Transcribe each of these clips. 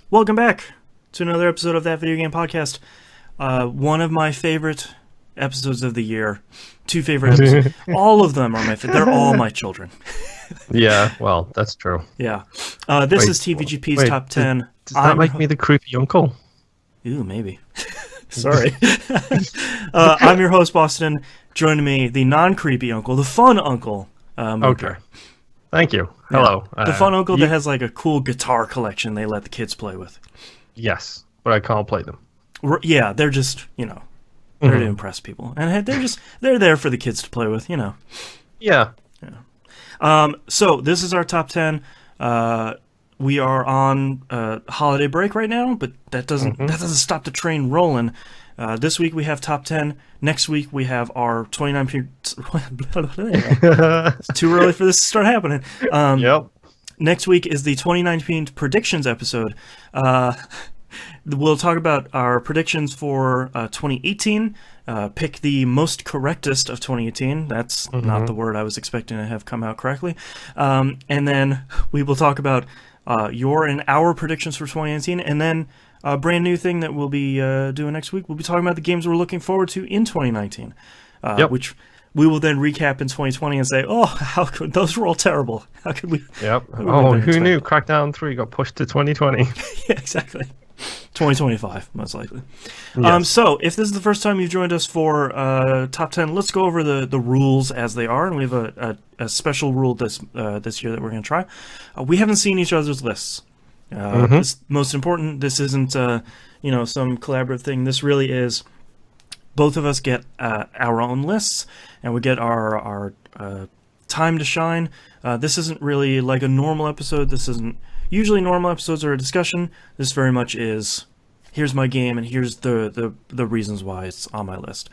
Welcome back to another episode of That Video Game Podcast. One of my favorite episodes of the year. Two favorite episodes. All of them are my favorite. They're all my children. Yeah, well, that's true. Yeah. This is TVGP's Top 10. Does that make me the creepy uncle? Ooh, maybe. Sorry. I'm your host, Boston. Joining me, the non-creepy uncle, the fun uncle. Okay. Thank you. Hello. Yeah. The fun uncle that has like a cool guitar collection they let the kids play with. Yes, but I can't play them. Yeah, they're just, there to impress people. And they're there for the kids to play with, Yeah. So this is our top 10. We are on holiday break right now, but that doesn't stop the train rolling. This week we have top 10. Next week we have our 29. It's too early for this to start happening. Yep. Next week is the 2019 predictions episode. We'll talk about our predictions for 2018. Pick the most correctest of 2018. That's not the word I was expecting to have come out correctly. And then we will talk about your and our predictions for 2019. And then a brand new thing that we'll be doing next week. We'll be talking about the games we're looking forward to in 2019, which we will then recap in 2020 and say, "Oh, how could those were all terrible? How could we?" Yep. Who knew? Crackdown 3 got pushed to 2020. Yeah, exactly. 2025, most likely. Yes. So, if this is the first time you've joined us for Top 10, let's go over the rules as they are. And we have a special rule this year that we're going to try. We haven't seen each other's lists. This, most important, this isn't some collaborative thing. This really is both of us get our own lists, and we get our time to shine. This isn't really like a normal episode. This isn't... Usually normal episodes are a discussion. This very much is, here's my game and here's the reasons why it's on my list.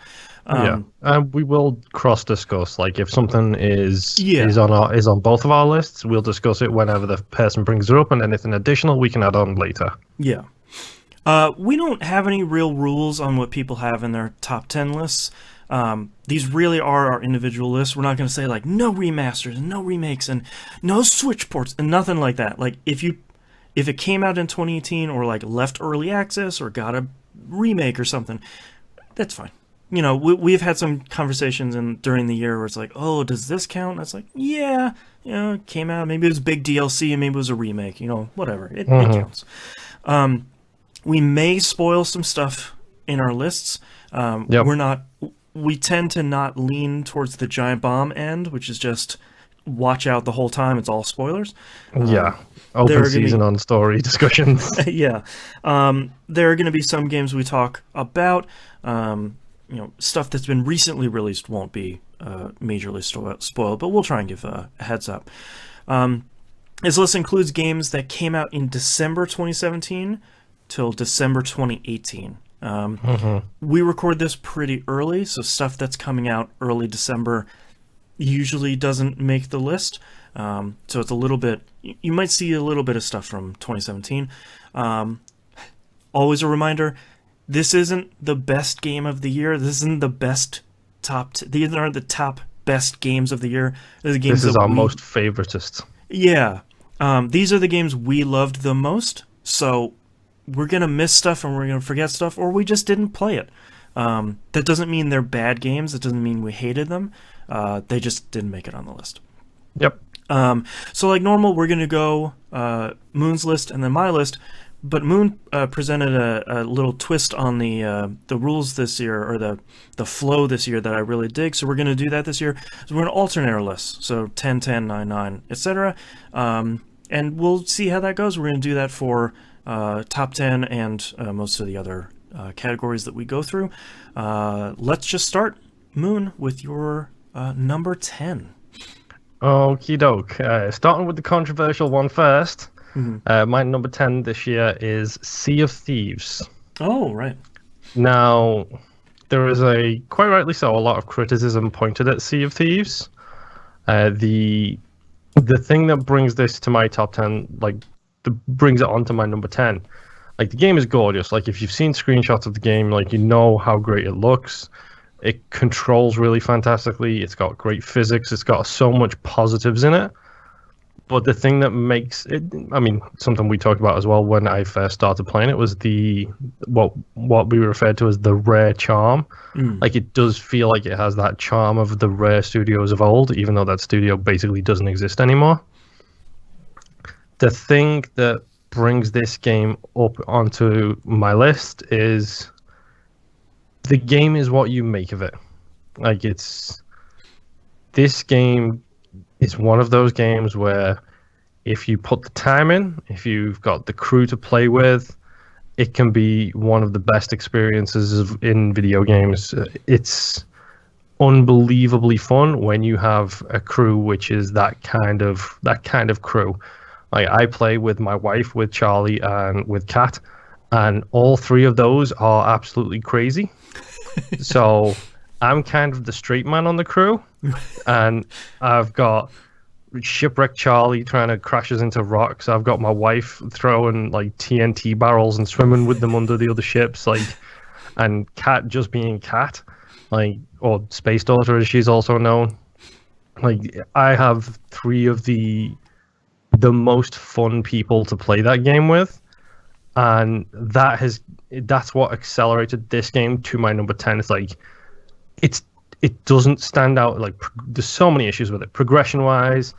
We will cross discuss. Like if something is on both of our lists, we'll discuss it whenever the person brings it up, and anything additional we can add on later. Yeah. We don't have any real rules on what people have in their top 10 lists. These really are our individual lists. We're not going to say like no remasters and no remakes and no Switch ports and nothing like that. Like if it came out in 2018 or like left early access or got a remake or something, that's fine. We've had some conversations during the year where it's like, oh, does this count? And it's like, yeah, it came out. Maybe it was big DLC and maybe it was a remake. Whatever. It counts. We may spoil some stuff in our lists. We tend to not lean towards the giant bomb end, which is just watch out the whole time. It's all spoilers. Open season on story discussions. Yeah. There are going to be some games we talk about. Stuff that's been recently released won't be majorly spoiled, but we'll try and give a heads up. This list includes games that came out in December 2017 till December 2018. We record this pretty early, so stuff that's coming out early December usually doesn't make the list. So it's a little bit... You might see a little bit of stuff from 2017. Always a reminder, this isn't the best game of the year. This isn't the best these aren't the top best games of the year. This is our most favoritist. Yeah. These are the games we loved the most, so... we're going to miss stuff and we're going to forget stuff, or we just didn't play it. That doesn't mean they're bad games. That doesn't mean we hated them. They just didn't make it on the list. Yep. So like normal, we're going to go Moon's list and then my list, but Moon presented a little twist on the rules this year, or the flow this year that I really dig, so we're going to do that this year. So we're going to alternate our lists, so 10, 10, 9, 9, etc. And we'll see how that goes. We're going to do that for... top 10 and most of the other categories that we go through. Let's just start, Moon, with your number 10. Okie doke. Starting with the controversial one first. My number 10 this year is Sea of Thieves. Oh, right. Now, there is quite rightly so, a lot of criticism pointed at Sea of Thieves. The thing that brings this to my top 10, brings it onto my number 10. Like, the game is gorgeous. Like, if you've seen screenshots of the game, you know how great it looks. It controls really fantastically. It's got great physics. It's got so much positives in it. But the thing that makes it, I mean, something we talked about as well when I first started playing it was the what we referred to as the rare charm. Like it does feel like it has that charm of the rare studios of old, even though that studio basically doesn't exist anymore. The thing that brings this game up onto my list is the game is what you make of it. Like this game is one of those games where if you put the time in, if you've got the crew to play with, it can be one of the best experiences in video games. It's unbelievably fun when you have a crew which is that kind of crew. Like I play with my wife, with Charlie, and with Kat, and all three of those are absolutely crazy. So I'm kind of the straight man on the crew, and I've got shipwrecked Charlie trying to crash us into rocks. I've got my wife throwing like TNT barrels and swimming with them under the other ships, like, and Kat just being Kat, like, or Space Daughter as she's also known. Like I have three of the most fun people to play that game with, and that's what accelerated this game to my number 10. It's like it doesn't stand out. Like there's so many issues with it progression wise.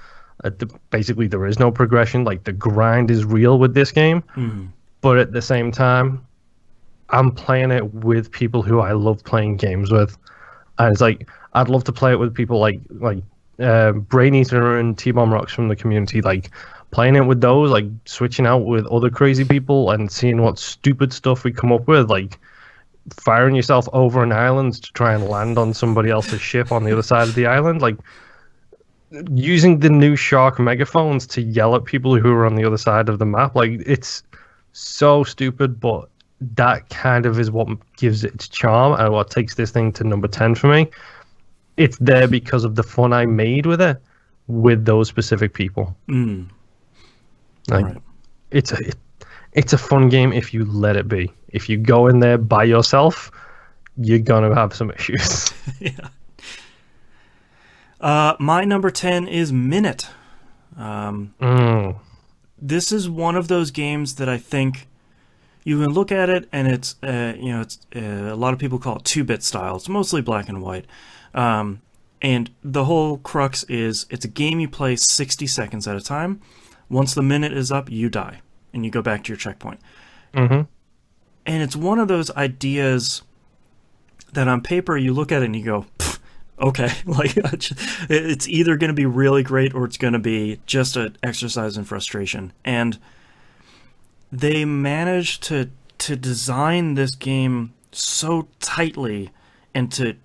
Basically there is no progression. Like the grind is real with this game, but at the same time I'm playing it with people who I love playing games with, and it's like I'd love to play it with people like Brain Eater and T-Bomb Rocks from the community, like playing it with those, like switching out with other crazy people and seeing what stupid stuff we come up with, like firing yourself over an island to try and land on somebody else's ship on the other side of the island, like using the new Shark megaphones to yell at people who are on the other side of the map. Like it's so stupid, but that kind of is what gives it its charm and what takes this thing to number 10 for me. It's there because of the fun I made with it, with those specific people. Like, right. It's a fun game if you let it be. If you go in there by yourself, you're gonna have some issues. Yeah. My number 10 is Minute. This is one of those games that I think you can look at it and it's a lot of people call it 2-bit style. It's mostly black and white. And the whole crux is it's a game you play 60 seconds at a time. Once the minute is up, you die and you go back to your checkpoint. And it's one of those ideas that on paper you look at it and you go, okay, like it's either going to be really great or it's going to be just an exercise in frustration. And they managed to design this game so tightly and to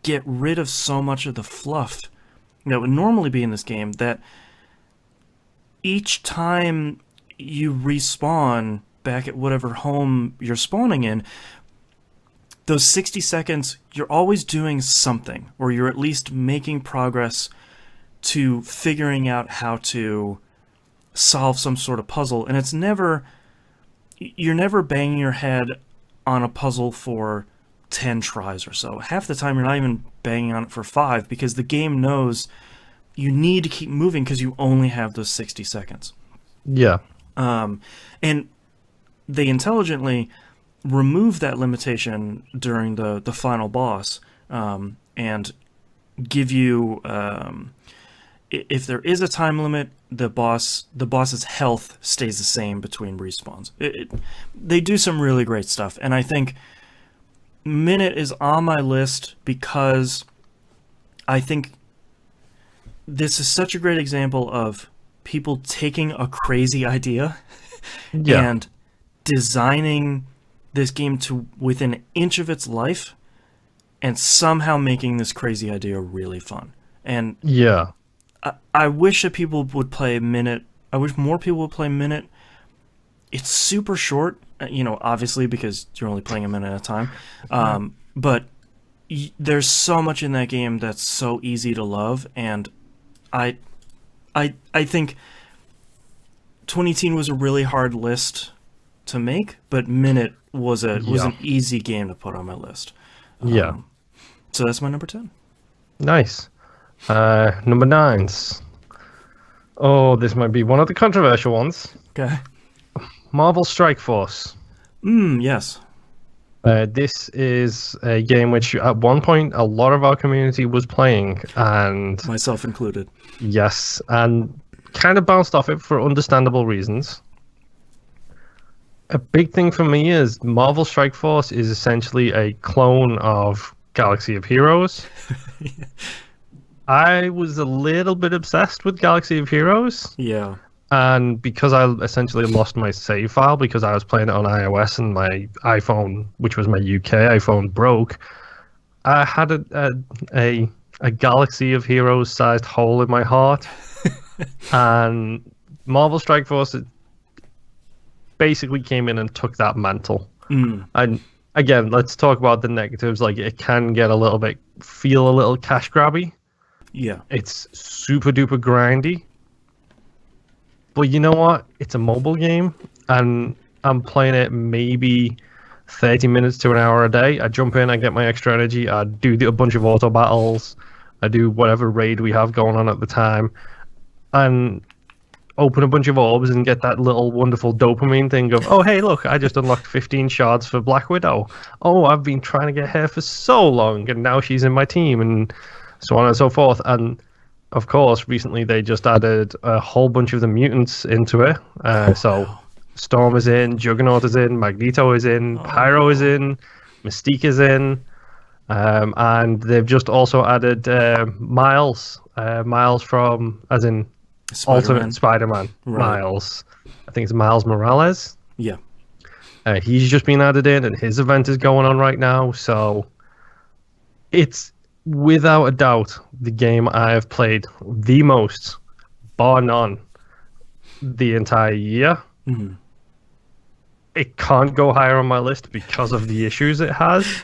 get rid of so much of the fluff that would normally be in this game, that each time you respawn back at whatever home you're spawning in, those 60 seconds, you're always doing something, or you're at least making progress to figuring out how to solve some sort of puzzle. And it's never, you're never banging your head on a puzzle for 10 tries or so. Half the time you're not even banging on it for 5, because the game knows you need to keep moving because you only have those 60 seconds. Yeah. And they intelligently remove that limitation during the final boss, and give you, if there is a time limit, the boss's health stays the same between respawns. They do some really great stuff, and I think Minute is on my list because I think this is such a great example of people taking a crazy idea and designing this game to within an inch of its life and somehow making this crazy idea really fun. And yeah, I wish that people would play Minute. I wish more people would play Minute. It's super short, obviously because you're only playing a minute at a time. But there's so much in that game that's so easy to love, and I think 2018 was a really hard list to make, but Minute was an easy game to put on my list. So that's my number 10. Nice. Number 9's Oh, this might be one of the controversial ones. Okay. Marvel Strike Force. Yes. This is a game which at one point a lot of our community was playing, and Myself included. yes, and kind of bounced off it for understandable reasons. A big thing for me is Marvel Strike Force is essentially a clone of Galaxy of Heroes. I was a little bit obsessed with Galaxy of Heroes, Yeah. and because I essentially lost my save file because I was playing it on iOS and my iPhone, which was my UK iPhone, broke. I had a Galaxy of Heroes sized hole in my heart, and Marvel Strike Force basically came in and took that mantle. And again, let's talk about the negatives. Like, it can get a little cash grabby. Yeah. It's super duper grindy. But you know what? It's a mobile game, and I'm playing it maybe 30 minutes to an hour a day. I jump in, I get my extra energy, I do a bunch of auto battles, I do whatever raid we have going on at the time, and open a bunch of orbs and get that little wonderful dopamine thing of, oh, hey, look, I just unlocked 15 shards for Black Widow. Oh, I've been trying to get her for so long, and now she's in my team, and so on and so forth. And of course, recently they just added a whole bunch of the mutants into it. So Storm is in, Juggernaut is in, Magneto is in, Pyro is in, Mystique is in, and they've just also added Miles from, as in Ultimate Spider-Man, Right. Miles. I think it's Miles Morales. Yeah. He's just been added in, and his event is going on right now. So it's without a doubt the game I have played the most, bar none, the entire year. It can't go higher on my list because of the issues it has,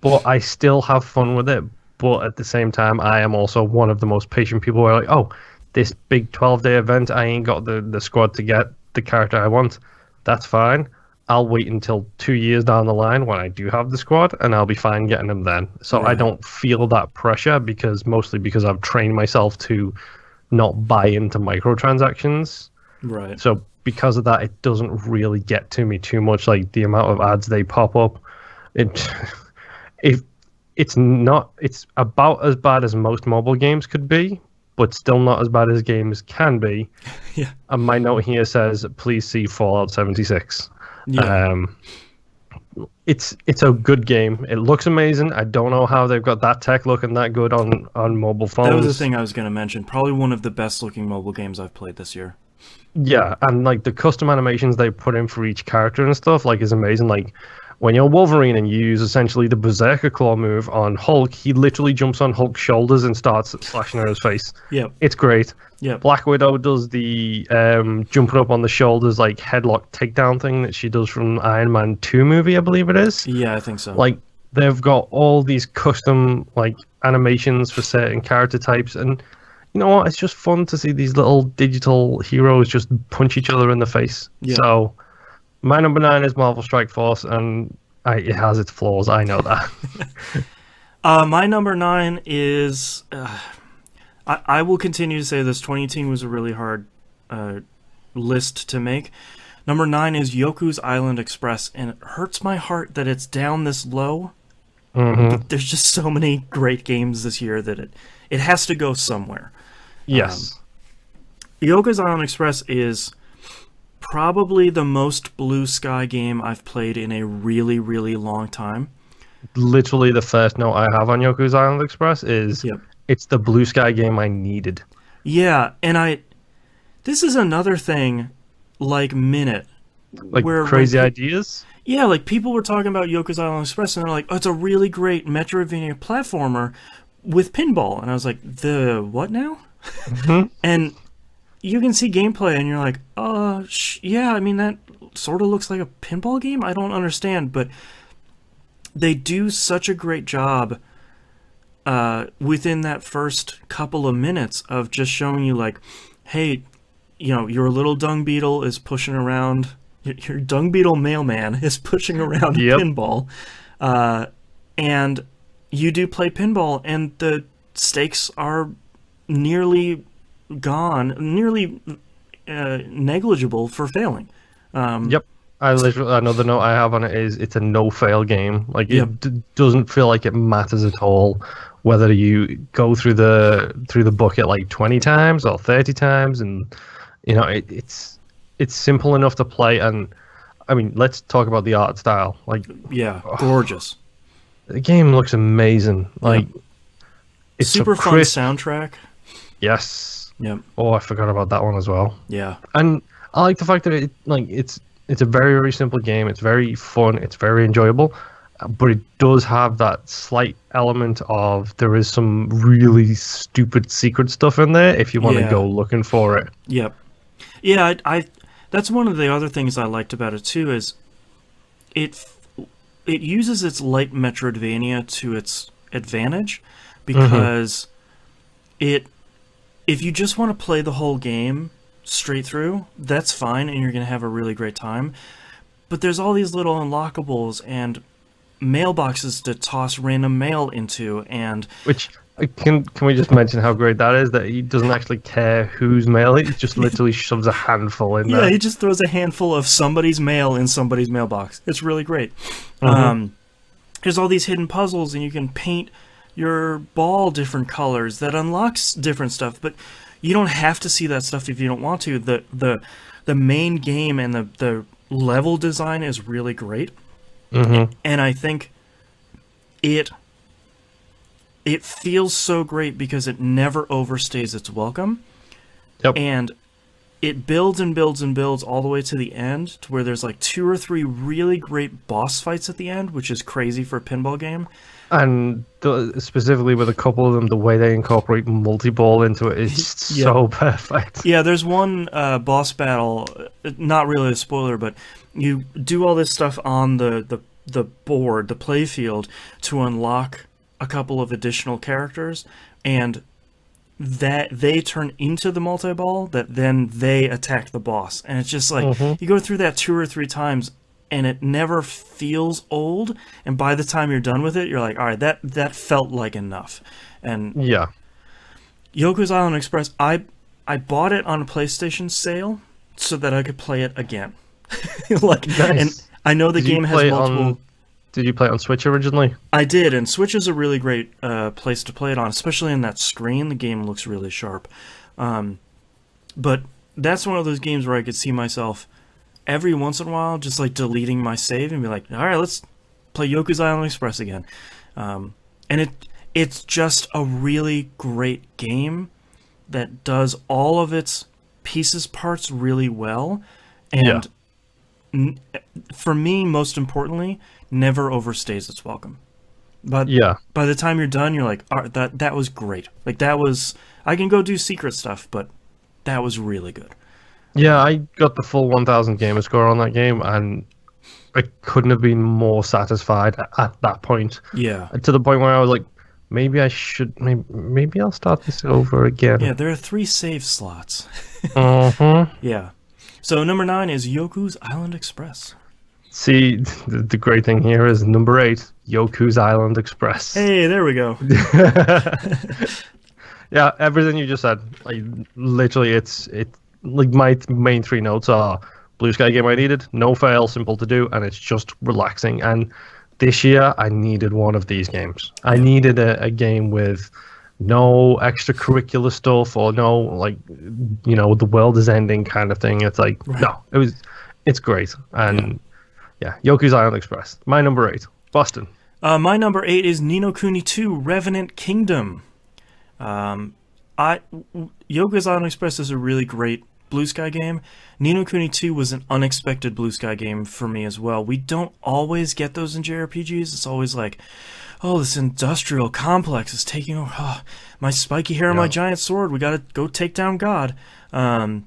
but I still have fun with it. But at the same time, I am also one of the most patient people who are like, oh, this big 12-day event, I ain't got the squad to get the character I want. That's fine. I'll wait until 2 years down the line when I do have the squad, and I'll be fine getting them then. So I don't feel that pressure mostly because I've trained myself to not buy into microtransactions. Right. So because of that, it doesn't really get to me too much. Like, the amount of ads they pop up, it's about as bad as most mobile games could be, but still not as bad as games can be. Yeah. And my note here says, please see Fallout 76. Yeah. It's a good game. It looks amazing. I don't know how they've got that tech looking that good on mobile phones. That was the thing I was going to mention. Probably one of the best looking mobile games I've played this year. Yeah, and like the custom animations they put in for each character and stuff, like, is amazing. Like, when you're Wolverine and you use essentially the Berserker Claw move on Hulk, he literally jumps on Hulk's shoulders and starts slashing at his face. Yep. It's great. Yep. Black Widow does the jumping up on the shoulders, like, headlock takedown thing that she does from Iron Man 2 movie, I believe it is. Yeah, I think so. Like, they've got all these custom, like, animations for certain character types, and you know what? It's just fun to see these little digital heroes just punch each other in the face. Yeah. So, my number 9 is Marvel Strike Force, and it has its flaws. I know that. My number 9 is... I will continue to say this. 2018 was a really hard list to make. Number 9 is Yoku's Island Express, and it hurts my heart that it's down this low. Mm-hmm. There's just so many great games this year that it has to go somewhere. Yes. Yoku's Island Express is probably the most blue sky game I've played in a really, really long time. Literally, the first note I have on Yoku's Island Express is, it's the blue sky game I needed. Yeah, and this is another thing, like Minute. Like, where crazy ideas? Yeah, like, people were talking about Yoku's Island Express, and they're like, oh, it's a really great Metroidvania platformer with pinball. And I was like, the what now? Mm-hmm. And you can see gameplay, and you're like, yeah, I mean, that sort of looks like a pinball game? I don't understand, but they do such a great job within that first couple of minutes of just showing you, like, hey, you know, your little dung beetle is pushing around, your dung beetle mailman is pushing around pinball, and you do play pinball, and the stakes are nearly gone, nearly negligible for failing. Yep. Another note I have on it is it's a no-fail game. Like Yep. it doesn't feel like it matters at all whether you go through the bucket like 20 times or 30 times, and it's simple enough to play. And I mean, let's talk about the art style. Like, Yeah, gorgeous. the game looks amazing. Like, it's Super so fun crisp. soundtrack. Yes. Yep. Oh, I forgot about that one as well. Yeah. And I like the fact that it's a very, very simple game. It's very fun. It's very enjoyable, but it does have that slight element of there is some really stupid secret stuff in there if you want to Yeah. go looking for it. Yep. Yeah, I that's one of the other things I liked about it too is it uses its light Metroidvania to its advantage because if you just want to play the whole game straight through, that's fine and you're going to have a really great time. But there's all these little unlockables and mailboxes to toss random mail into, and Which can we just mention how great that is? That he doesn't actually care whose mail it. He just literally shoves a handful in yeah, there. he just throws a handful of somebody's mail in somebody's mailbox. It's really great. There's all these hidden puzzles, and you can paint your ball different colors that unlocks different stuff. But you don't have to see that stuff if you don't want to. The main game and the level design is really great, and I think it feels so great because it never overstays its welcome. Yep. And it builds and builds and builds all the way to the end, to where there's like 2 or 3 really great boss fights at the end, which is crazy for a pinball game. And specifically with a couple of them, the way they incorporate multi-ball into it is so perfect. Yeah, there's one boss battle, not really a spoiler, but you do all this stuff on the board, the play field, to unlock a couple of additional characters, and that they turn into the multi-ball that then they attack the boss. And it's just like, you go through that 2 or 3 times, and it never feels old, and by the time you're done with it, you're like, all right, that felt like enough. And Yeah. Yoku's Island Express, I bought it on a PlayStation sale so that I could play it again. Like, Nice. and I know the Did you game has play it multiple. Did you play it on Switch originally? I did, and Switch is a really great place to play it on, especially in that screen. The game looks really sharp. But that's one of those games where I could see myself every once in a while just like deleting my save and be like, all right, let's play Yoku's Island Express again. And it's just a really great game that does all of its parts really well. And for me, most importantly, never overstays its welcome. But by the time you're done, you're like, all right, that was great. Like, that was... I can go do secret stuff, but that was really good. Yeah, I got the full 1,000 gamer score on that game, and I couldn't have been more satisfied at that point. Yeah. To the point where I was like, maybe I'll start this over again. Yeah, there are 3 save slots. Mm-hmm. Yeah. So number 9 is Yoku's Island Express. See, the great thing here is number 8, Yoku's Island Express. Hey, there we go. Yeah, everything you just said. Like, literally, it's like my main 3 notes are blue sky game I needed, no fail, simple to do, and it's just relaxing. And this year, I needed one of these games. I needed a game with no extracurricular stuff or no, like, the world is ending kind of thing. It's like, no, it's great. And yeah, Yoku's Island Express. My number 8, Boston. My number 8 is Ni no Kuni 2 Revenant Kingdom. Yoku's Island Express is a really great Blue Sky game. Ni no Kuni 2 was an unexpected Blue Sky game for me as well. We don't always get those in JRPGs. It's always like, oh, this industrial complex is taking over. Oh, my spiky hair and my giant sword. We gotta go take down God. That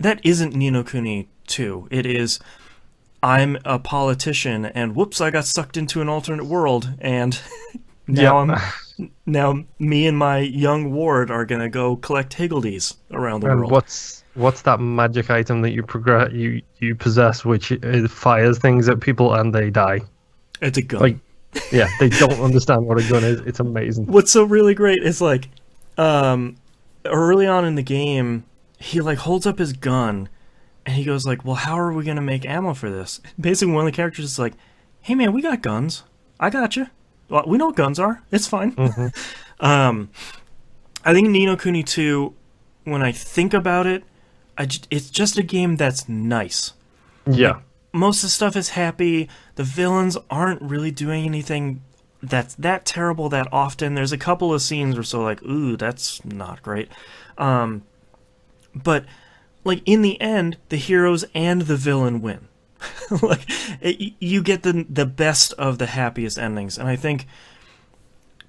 isn't Ni no Kuni 2. It is, I'm a politician, and whoops, I got sucked into an alternate world, and now me and my young ward are gonna go collect Higgledies around the world. What's that magic item that you possess, which fires things at people and they die? It's a gun. Like, yeah, they don't understand what a gun is. It's amazing. What's so really great is like, early on in the game, he like holds up his gun and he goes like, "Well, how are we gonna make ammo for this?" Basically, one of the characters is like, "Hey man, we got guns. I got you. Well, we know what guns are. It's fine." Hmm. I think Ni no Kuni 2, when I think about it, it's just a game that's nice. Yeah. Most of the stuff is happy. The villains aren't really doing anything that's that terrible that often. There's a couple of scenes where so like, ooh, that's not great. But like in the end, the heroes and the villain win. Like you get the best of the happiest endings, and I think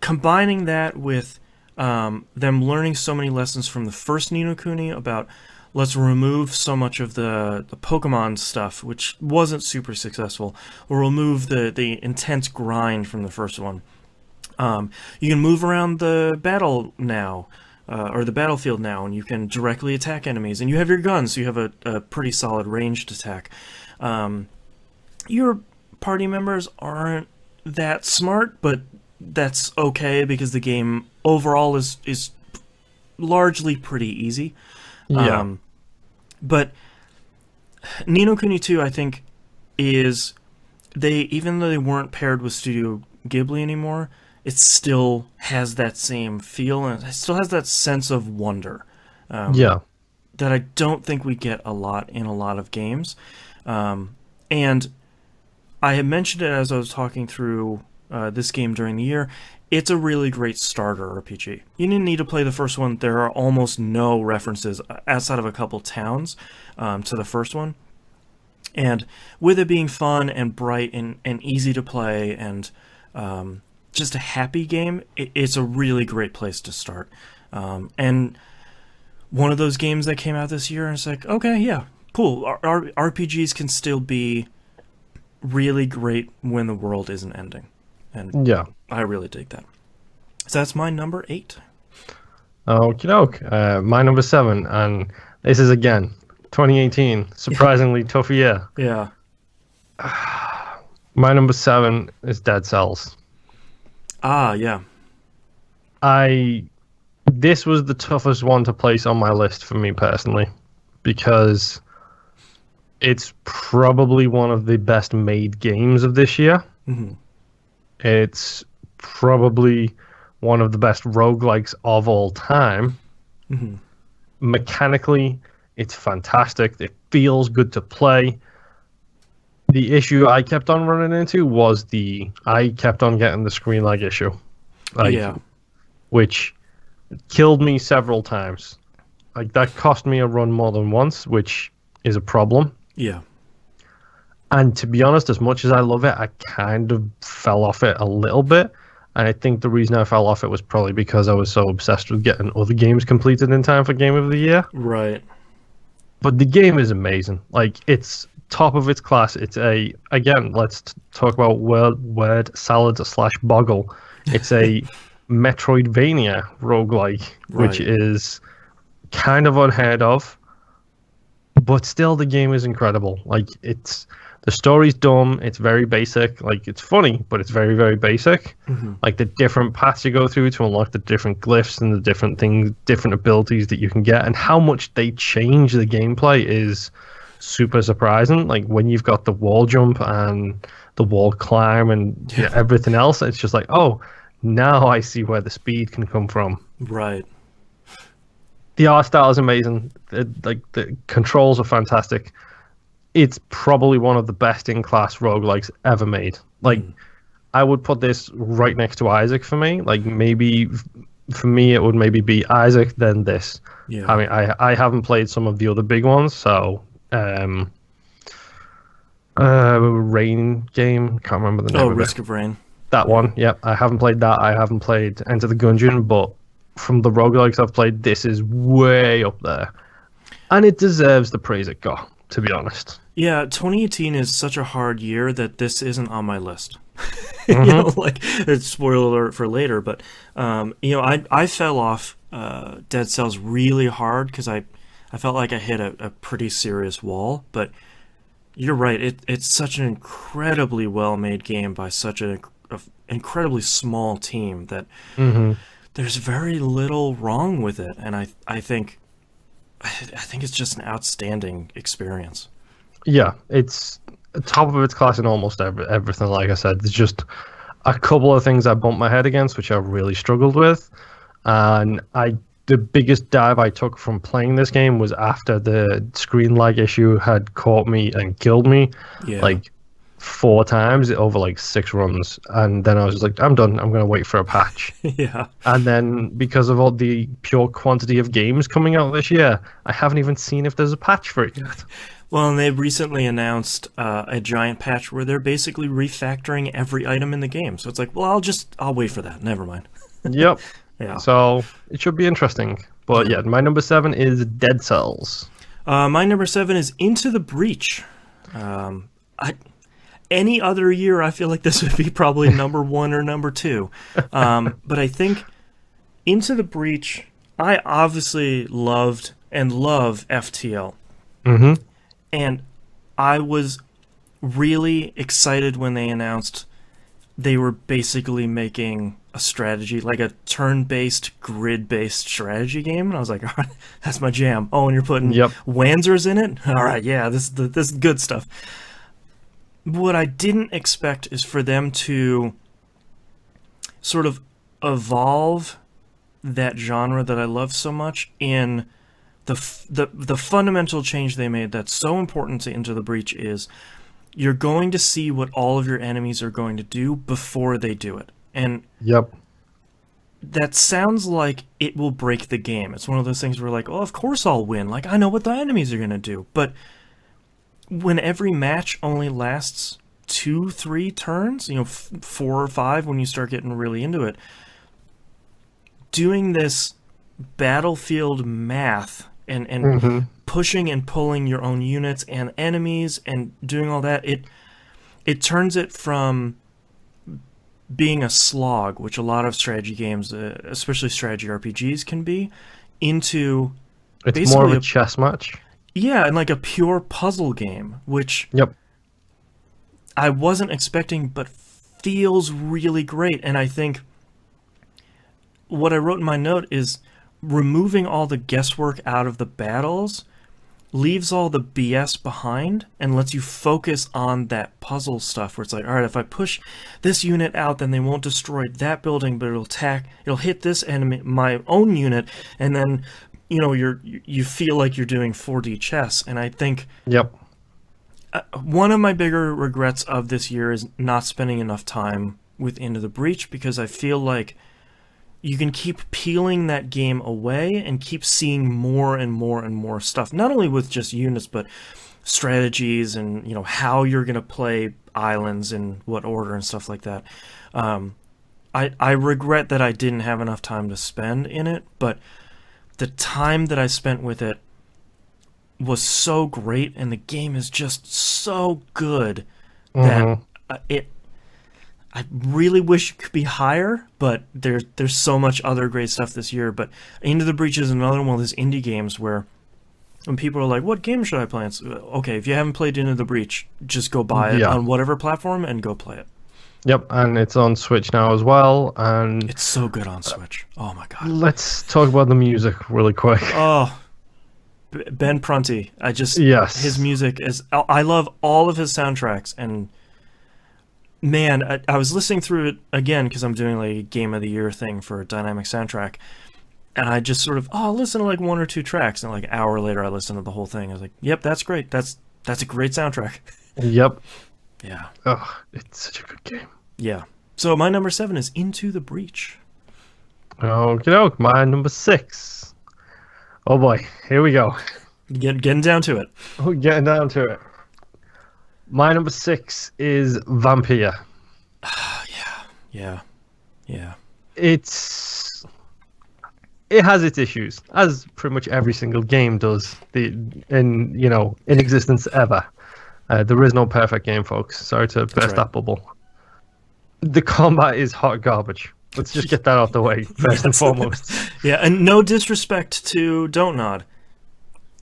combining that with them learning so many lessons from the first Ni no Kuni about let's remove so much of the Pokemon stuff, which wasn't super successful, or remove the intense grind from the first one. You can move around the battle now, or the battlefield now, and you can directly attack enemies, and you have your guns, so you have a pretty solid ranged attack. Your party members aren't that smart, but that's okay because the game overall is largely pretty easy. Yeah. But Ni no Kuni 2, I think, is even though they weren't paired with Studio Ghibli anymore, it still has that same feel and it still has that sense of wonder Yeah. that I don't think we get a lot in a lot of games. And I had mentioned it as I was talking through this game during the year. It's a really great starter RPG. You didn't need to play the first one. There are almost no references outside of a couple towns to the first one. And with it being fun and bright and easy to play and just a happy game, it's a really great place to start. And one of those games that came out this year, and it's like, okay, yeah, cool. RPGs can still be really great when the world isn't ending. And Yeah. I really dig that. So that's my number 8. Okie doke. My number 7, and this is again 2018. Surprisingly tough year. Yeah. My number 7 is Dead Cells. Ah, yeah. This was the toughest one to place on my list for me personally, because it's probably one of the best made games of this year. Mm-hmm. It's probably one of the best roguelikes of all time. Mm-hmm. Mechanically, it's fantastic. It feels good to play. The issue I kept on running into was I kept on getting the screen lag issue. Yeah. Which killed me several times. Like, that cost me a run more than once, which is a problem. Yeah. And to be honest, as much as I love it, I kind of fell off it a little bit. And I think the reason I fell off it was probably because I was so obsessed with getting other games completed in time for Game of the Year. Right. But the game is amazing. Like, it's top of its class. It's again, let's talk about word salad / boggle. It's a Metroidvania roguelike, which Right. is kind of unheard of. But still, the game is incredible. Like, the story's dumb. It's very basic. Like, it's funny, but it's very, very basic. Mm-hmm. Like, the different paths you go through to unlock the different glyphs and the different things, different abilities that you can get, and how much they change the gameplay is super surprising. Like, when you've got the wall jump and the wall climb and everything else, it's just like, oh, now I see where the speed can come from. Right. The art style is amazing. The controls are fantastic. It's probably one of the best in class roguelikes ever made. Like, I would put this right next to Isaac for me. Like, maybe for me it would maybe be Isaac then this. Yeah. I mean, I haven't played some of the other big ones, so Rain game, can't remember the name of Risk it. of Rain. That one, yep. I haven't played that. I haven't played Enter the Gungeon, but from the roguelikes I've played, this is way up there. And it deserves the praise it got, to be honest. Yeah, 2018 is such a hard year that this isn't on my list. You know, like, it's spoiler alert for later, but you know, I fell off Dead Cells really hard because I felt like I hit a pretty serious wall. But you're right, it's such an incredibly well made game by such an incredibly small team that there's very little wrong with it, and I think it's just an outstanding experience. Yeah, it's top of its class in almost everything. Like I said, there's just a couple of things I bumped my head against, which I really struggled with, and the biggest dive I took from playing this game was after the screen lag issue had caught me and killed me, Yeah. like 4 times over like 6 runs, and then I was just like, I'm done. I'm gonna wait for a patch. Yeah. And then because of all the pure quantity of games coming out this year, I haven't even seen if there's a patch for it yet. Well, and they recently announced a giant patch where they're basically refactoring every item in the game. So it's like, well, I'll wait for that. Never mind. Yep. Yeah. So it should be interesting. But yeah, my number 7 is Dead Cells. My number 7 is Into the Breach. Any other year, I feel like this would be probably number 1 or number 2. But I think Into the Breach, I obviously loved and love FTL. Mm-hmm. And I was really excited when they announced they were basically making a strategy, like a turn-based, grid-based strategy game. And I was like, all right, that's my jam. Oh, and you're putting Wanzers in it? All right, yeah, this is good stuff. What I didn't expect is for them to sort of evolve that genre that I love so much in the fundamental change they made that's so important to Into the Breach is you're going to see what all of your enemies are going to do before they do it. And that sounds like it will break the game. It's one of those things where like, oh, of course I'll win. Like, I know what the enemies are going to do. But when every match only lasts 2-3 turns, 4 or 5 when you start getting really into it, doing this battlefield math and pushing and pulling your own units and enemies and doing all that, it turns it from being a slog, which a lot of strategy games, especially strategy RPGs, can be, into it's more of a chess match. Yeah, and like a pure puzzle game, which I wasn't expecting, but feels really great. And I think what I wrote in my note is removing all the guesswork out of the battles leaves all the BS behind and lets you focus on that puzzle stuff where it's like, all right, if I push this unit out, then they won't destroy that building, but it'll hit this enemy, my own unit, and then you feel like you're doing 4D chess. And I think one of my bigger regrets of this year is not spending enough time with Into the Breach, because I feel like you can keep peeling that game away and keep seeing more and more and more stuff, not only with just units, but strategies and how you're going to play islands in what order and stuff like that. I regret that I didn't have enough time to spend in it, but the time that I spent with it was so great, and the game is just so good that I really wish it could be higher, but there's so much other great stuff this year. But Into the Breach is another one of those indie games where when people are like, what game should I play? It's, okay, if you haven't played Into the Breach, just go buy it on whatever platform and go play it. Yep, and it's on Switch now as well, and it's so good on Switch. Oh my god. Let's talk about the music really quick. Oh, Ben Prunty. His music is... I love all of his soundtracks, and man, I was listening through it again because I'm doing like a Game of the Year thing for a dynamic soundtrack, and I just sort of, I'll listen to like 1 or 2 tracks, and like an hour later I listened to the whole thing. I was like, yep, that's great. That's a great soundtrack. Yep. Yeah. Oh, it's such a good game. Yeah. So my number 7 is Into the Breach. Okay, my number 6. Oh boy, here we go. Getting down to it. Oh, getting down to it. My number 6 is Vampire. Yeah. It has its issues, as pretty much every single game does. In existence ever. There is no perfect game, folks. Sorry to burst that bubble. The combat is hot garbage. Let's just get that out the way first and foremost. Yeah, and no disrespect to Don't Nod.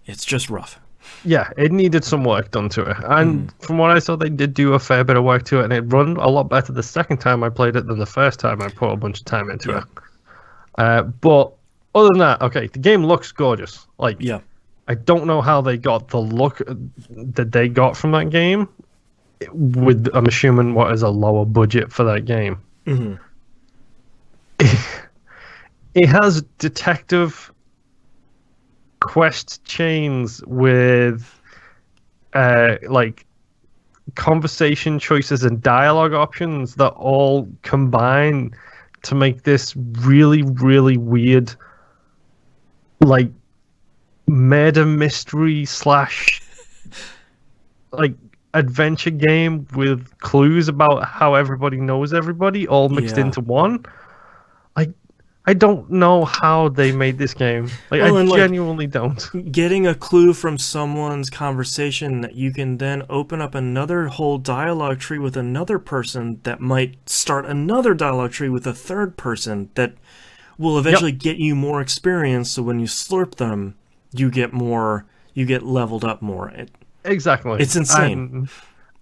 It's just rough. Yeah, it needed some work done to it. And from what I saw, they did do a fair bit of work to it, and it run a lot better the second time I played it than the first time I put a bunch of time into it. But other than that, okay, the game looks gorgeous. Like, Yeah. I don't know how they got the look that they got from that game. With, I'm assuming, what is a lower budget for that game. Hmm. It has detective quest chains with like conversation choices and dialogue options that all combine to make this really, really weird, like, murder mystery slash like adventure game with clues about how everybody knows everybody all mixed Yeah. into one. Like, I don't know how they made this game. Like, Well, I and, like, genuinely don't. getting a clue from someone's conversation that you can then open up another whole dialogue tree with another person that might start another dialogue tree with a third person that will eventually get you more experience, so when you slurp them, you get leveled up more. Exactly. It's insane.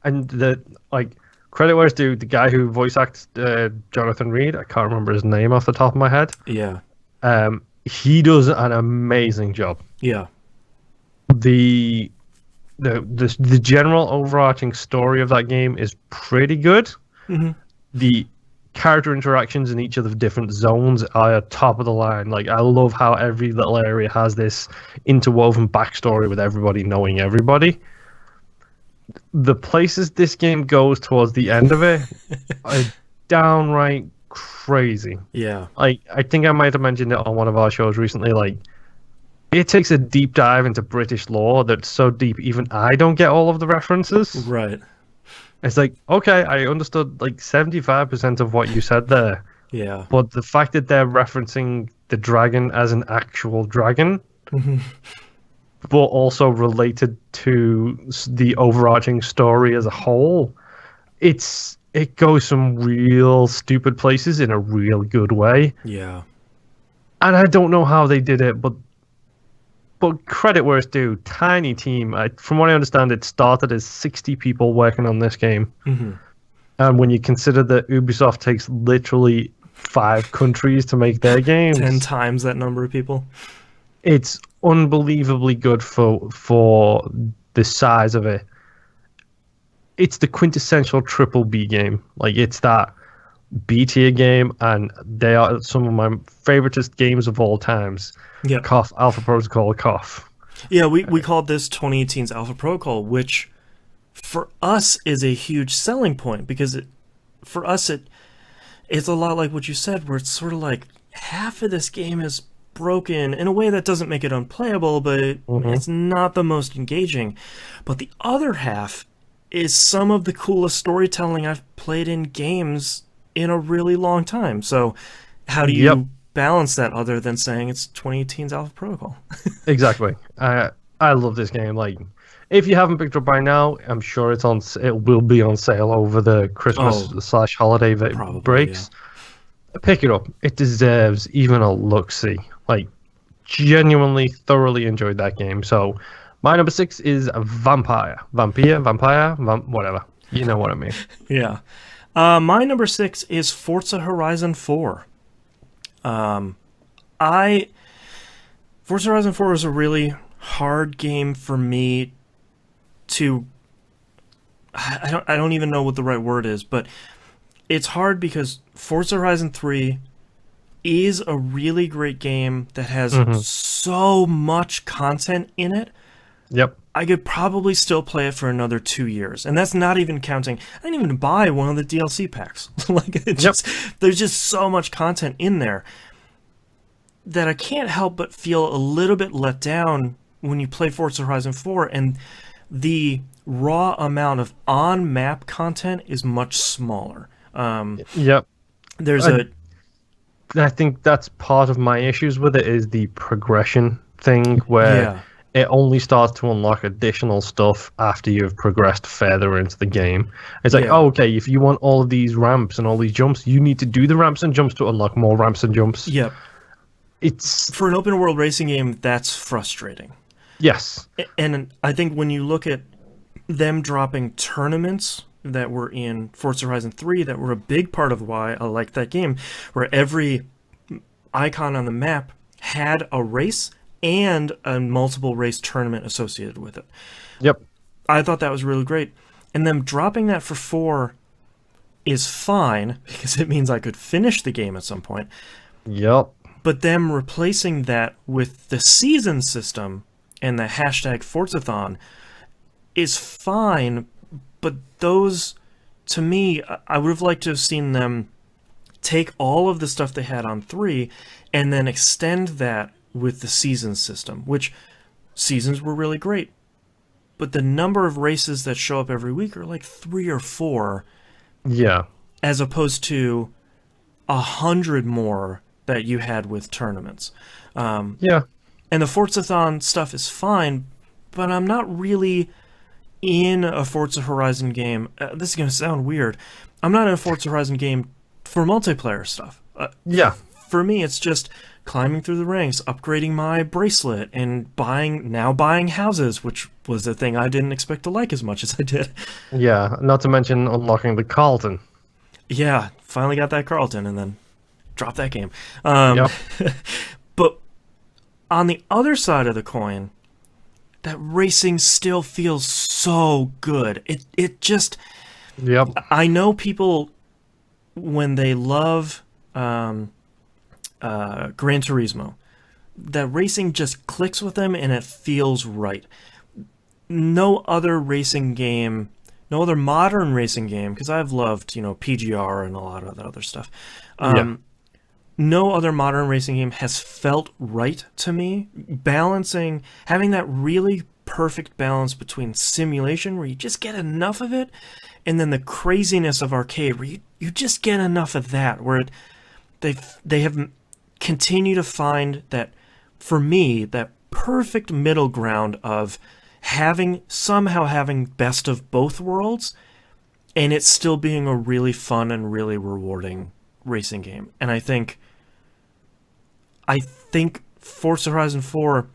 And the, like, credit where it's due, the guy who voice acts Jonathan Reed, I can't remember his name off the top of my head. Yeah. He does an amazing job. Yeah. The general overarching story of that game is pretty good. Hmm. The character interactions in each of the different zones are top of the line. Like, I love how every little area has this interwoven backstory with everybody knowing everybody. The places this game goes towards the end of it are downright crazy. Yeah. Like, I think I might have mentioned it on one of our shows recently. Like, it takes a deep dive into British lore that's so deep even I don't get all of the references. Right. It's like, okay, I understood like 75% of what you said there, Yeah. but the fact that they're referencing the dragon as an actual dragon, but also related to the overarching story as a whole, it goes some real stupid places in a real good way. Yeah. And I don't know how they did it, but credit where it's due. Tiny team. From what I understand, it started as 60 people working on this game. Hmm. And when you consider that Ubisoft takes literally 5 countries to make their games, 10 times that number of people. it's unbelievably good for the size of it. It's the quintessential triple B game. Like, it's that B tier game, and they are some of my favoriteest games of all times. Yeah. Cough, Alpha Protocol, cough. Yeah, we called this 2018's Alpha Protocol, which for us is a huge selling point because it's a lot like what you said, where it's sort of like half of this game is broken in a way that doesn't make it unplayable, but it's not the most engaging. But the other half is some of the coolest storytelling I've played in games in a really long time. So how do you balance that other than saying it's 2018's Alpha Protocol? Exactly. I love this game. Like, if you haven't picked it up by now, I'm sure it will be on sale over the Christmas / holiday breaks. Yeah. Pick it up. It deserves even a look-see. Like, genuinely, thoroughly enjoyed that game. So, my number 6 is Vampire. Whatever. You know what I mean. Yeah. My number 6 is Forza Horizon 4. Forza Horizon 4 is a really hard game for me to... I don't even know what the right word is, but it's hard because Forza Horizon 3 is a really great game that has so much content in it. Yep. I could probably still play it for another 2 years, and that's not even counting. I didn't even buy one of the DLC packs. There's just so much content in there that I can't help but feel a little bit let down when you play Forza Horizon 4, and the raw amount of on-map content is much smaller. Yep. There's I think that's part of my issues with it is the progression thing where it only starts to unlock additional stuff after you've progressed further into the game. It's like, oh, okay, if you want all of these ramps and all these jumps, you need to do the ramps and jumps to unlock more ramps and jumps. Yep. It's for an open world racing game, that's frustrating. Yes. And I think when you look at them dropping tournaments that were in Forza Horizon 3 that were a big part of why I liked that game, where every icon on the map had a race and a multiple race tournament associated with it. Yep. I thought that was really great. And them dropping that for 4 is fine because it means I could finish the game at some point. Yep. But them replacing that with the season system and the hashtag Forzathon is fine, but those, to me, I would have liked to have seen them take all of the stuff they had on 3 and then extend that with the season system, which seasons were really great. But the number of races that show up every week are like 3 or 4. Yeah. As opposed to 100 more that you had with tournaments. Yeah. And the Forzathon stuff is fine, but I'm not really in a Forza Horizon game. This is going to sound weird. I'm not in a Forza Horizon game for multiplayer stuff. Yeah. For me, it's just climbing through the ranks, upgrading my bracelet, and buying houses, which was a thing I didn't expect to like as much as I did. Yeah. Not to mention unlocking the Carlton. Yeah, finally got that Carlton, and then dropped that game. Yep. But on the other side of the coin, that racing still feels so good. It just... Yep. I know people, when they love Gran Turismo, that racing just clicks with them and it feels right. No other racing game, no other modern racing game, because I've loved, PGR and a lot of that other stuff. No other modern racing game has felt right to me. Having that really perfect balance between simulation, where you just get enough of it, and then the craziness of arcade, where you just get enough of that, where they have continued to find that, for me, that perfect middle ground of somehow having best of both worlds, and it still being a really fun and really rewarding racing game. And I think Forza Horizon 4,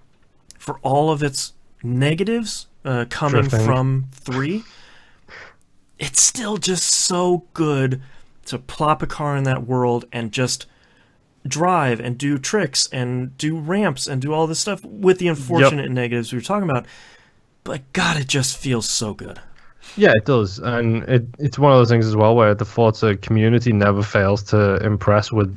for all of its negatives coming from 3, it's still just so good to plop a car in that world and just drive and do tricks and do ramps and do all this stuff with the unfortunate negatives we were talking about. But God, it just feels so good. Yeah, it does. And it's one of those things as well where the Forza community never fails to impress with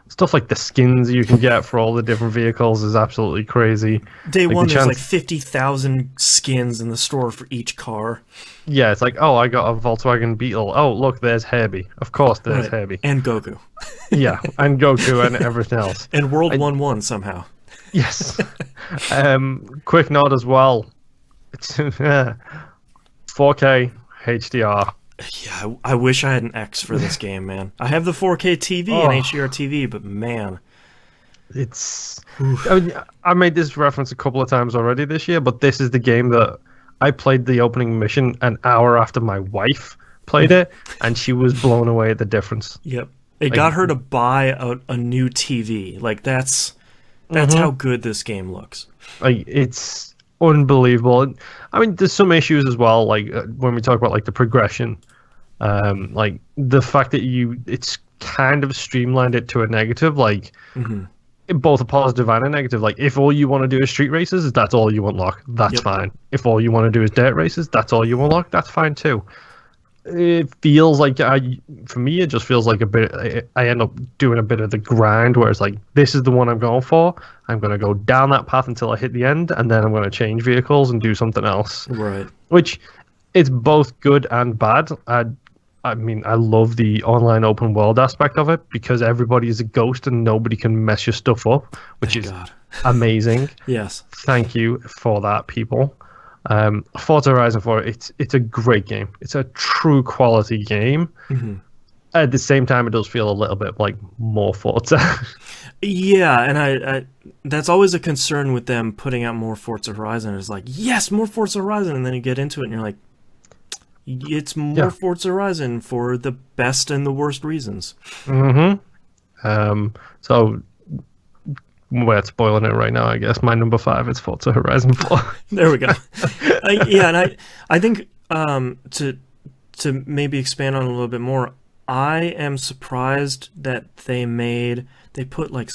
stuff like the skins you can get for all the different vehicles is absolutely crazy. Day one, there's 50,000 skins in the store for each car. Yeah, it's like, oh, I got a Volkswagen Beetle. Oh, look, there's Herbie. Of course, there's Herbie. And Goku. Yeah, and Goku and everything else. And World 1-1 somehow. Yes. Quick note as well. It's 4K HDR. Yeah, I wish I had an X for this game, man. I have the 4K TV and HDR TV, but man. I made this reference a couple of times already this year, but this is the game that I played the opening mission an hour after my wife played it, and she was blown away at the difference. Yep. It got her to buy a new TV. That's how good this game looks. It's unbelievable. I mean, there's some issues as well, when we talk about the progression, the fact that it's kind of streamlined it to a negative, both a positive and a negative. If all you want to do is street races, that's all you unlock, that's fine. If all you want to do is dirt races, that's all you unlock, that's fine too. It feels for me, it just feels like a bit. I end up doing a bit of the grind, where it's this is the one I'm going for. I'm going to go down that path until I hit the end, and then I'm going to change vehicles and do something else. Right. Which, it's both good and bad. I mean, I love the online open world aspect of it, because everybody is a ghost and nobody can mess your stuff up, which is amazing. Yes. Thank you for that, people. Forza Horizon 4, it's a great game. It's a true quality game. Mm-hmm. At the same time, it does feel a little bit like more Forza. Yeah, and I that's always a concern with them putting out more Forza Horizon. It's yes, more Forza Horizon, and then you get into it and you're like, it's more Forza Horizon for the best and the worst reasons. Mm-hmm. So we're spoiling it right now, I guess. My number 5 is Forza Horizon 4. There we go. And I think to maybe expand on it a little bit more, I am surprised that they put like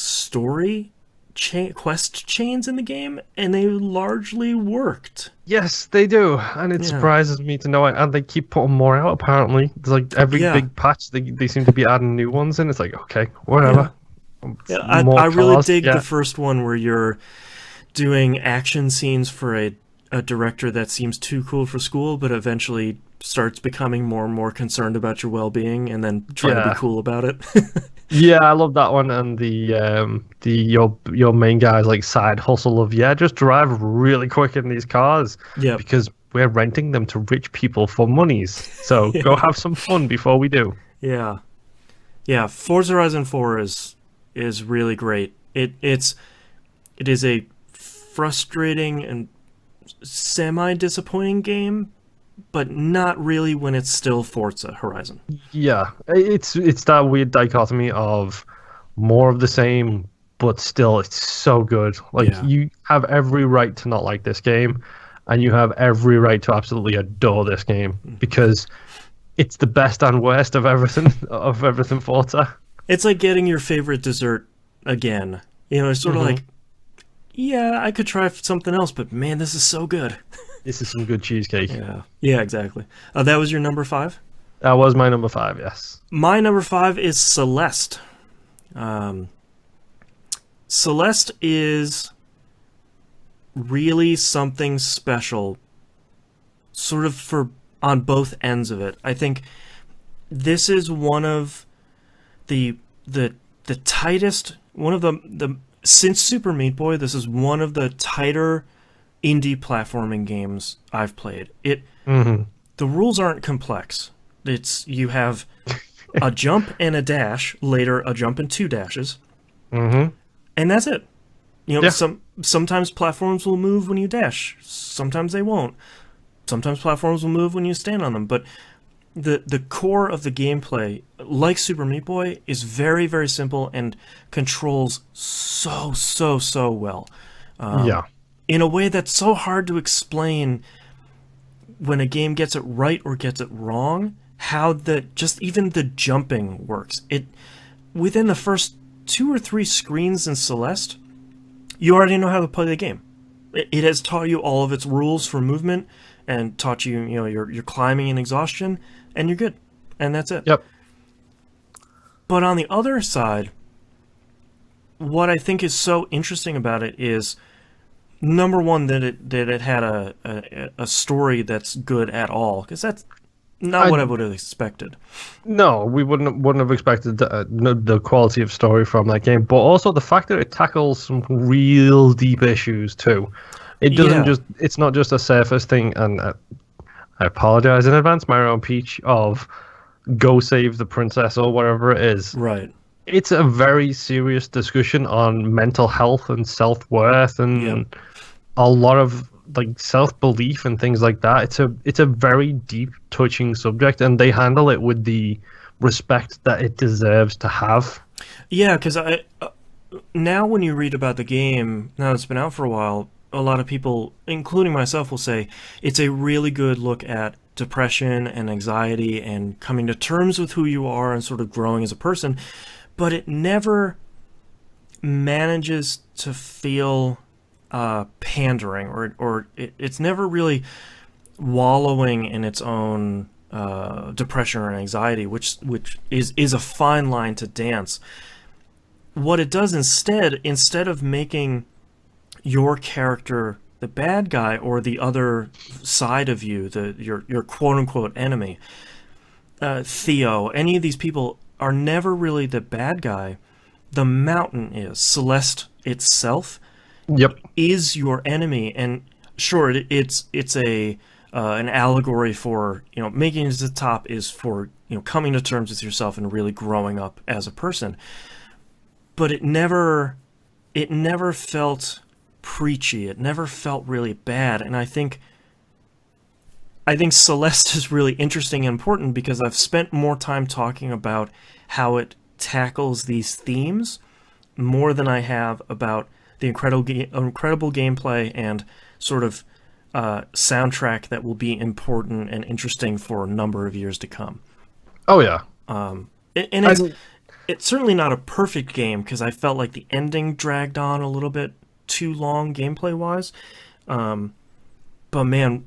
quest chains in the game, and they largely worked. Yes, they do, and it Yeah, surprises me to know it. And they keep putting more out. Apparently, it's like every yeah, big patch, they seem to be adding new ones, and it's like, okay, yeah. whatever. Yeah, More I really cars, dig the yeah, first one where you're doing action scenes for a director that seems too cool for school, but eventually starts becoming more and more concerned about your well-being, and then trying to be yeah, cool about it. yeah. I love that one, and the your main guy's like side hustle of just drive really quick in these cars Yep. because we're renting them to rich people for monies. So go Yeah. have some fun before we do. Yeah. Yeah. Forza Horizon 4 is really great. It is a frustrating and semi disappointing game, but not really when it's still Forza Horizon. Yeah, it's that weird dichotomy of more of the same, but still it's so good. Like Yeah. you have every right to not like this game, and you have every right to absolutely adore this game because it's the best and worst of everything Forza. It's like getting your favorite dessert again. You know, it's sort of Hmm. like, yeah, I could try something else, but man, this is so good. This is some good cheesecake. Yeah. Yeah, exactly. That was your number five? That was my number five. Yes. My number five is Celeste. Um, Celeste is really something special, sort of for on both ends of it. I think this is one of the the tightest one of the since Super Meat Boy, this is one of the tighter indie platforming games I've played. Hmm. The rules aren't complex. It's you have a jump and a dash, later a jump and two dashes, Hmm. and that's it. You know, Yeah. sometimes platforms will move when you dash, sometimes they won't. Sometimes platforms will move when you stand on them, but the core of the gameplay, like Super Meat Boy, is very very simple and controls so well. Yeah. In a way that's so hard to explain when a game gets it right or gets it wrong, how the just even the jumping works. It within the first two or three screens in Celeste, you already know how to play the game. It has taught you all of its rules for movement and taught you, you know, your climbing and exhaustion, and you're good. And that's it. Yep. But on the other side, what I think is so interesting about it is number one that it had a story that's good at all, because that's not I what I would have expected. No, we wouldn't have expected the quality of story from that game, but also the fact that it tackles some real deep issues too. It doesn't Yeah, just it's not just a surface thing, and I apologize in advance, Mario and Peach, of go save the princess or whatever it is. right. It's a very serious discussion on mental health and self-worth Yep. and a lot of like self-belief and things like that. It's a very deep, touching subject, and they handle it with the respect that it deserves to have. Yeah, because now when you read about the game, now it's been out for a while, a lot of people, including myself, will say it's a really good look at depression and anxiety and coming to terms with who you are and sort of growing as a person, but it never manages to feel pandering, or it's never really wallowing in its own depression or anxiety, which is a fine line to dance. What it does instead of making your character the bad guy or the other side of you, your quote unquote enemy, Theo, any of these people are never really the bad guy. The mountain is. Celeste itself Yep. is your enemy, and sure, it's a an allegory for, you know, making it to the top is for, you know, coming to terms with yourself and really growing up as a person. But it never felt preachy. It never felt really bad, and I think Celeste is really interesting and important because I've spent more time talking about how it tackles these themes more than I have about the incredible gameplay and sort of soundtrack that will be important and interesting for a number of years to come. Oh yeah. And it's certainly not a perfect game because I felt like the ending dragged on a little bit too long gameplay wise. But man,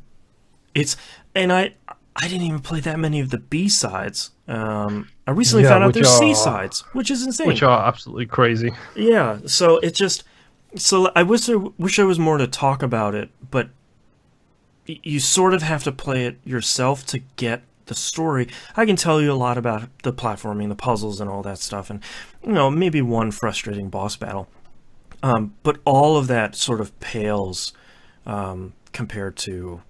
I didn't even play that many of the B sides. I recently found out there's C sides, which is insane. Which are absolutely crazy. Yeah, so I wish there was more to talk about it, but you sort of have to play it yourself to get the story. I can tell you a lot about the platforming, the puzzles, and all that stuff, and maybe one frustrating boss battle. But all of that sort of pales compared to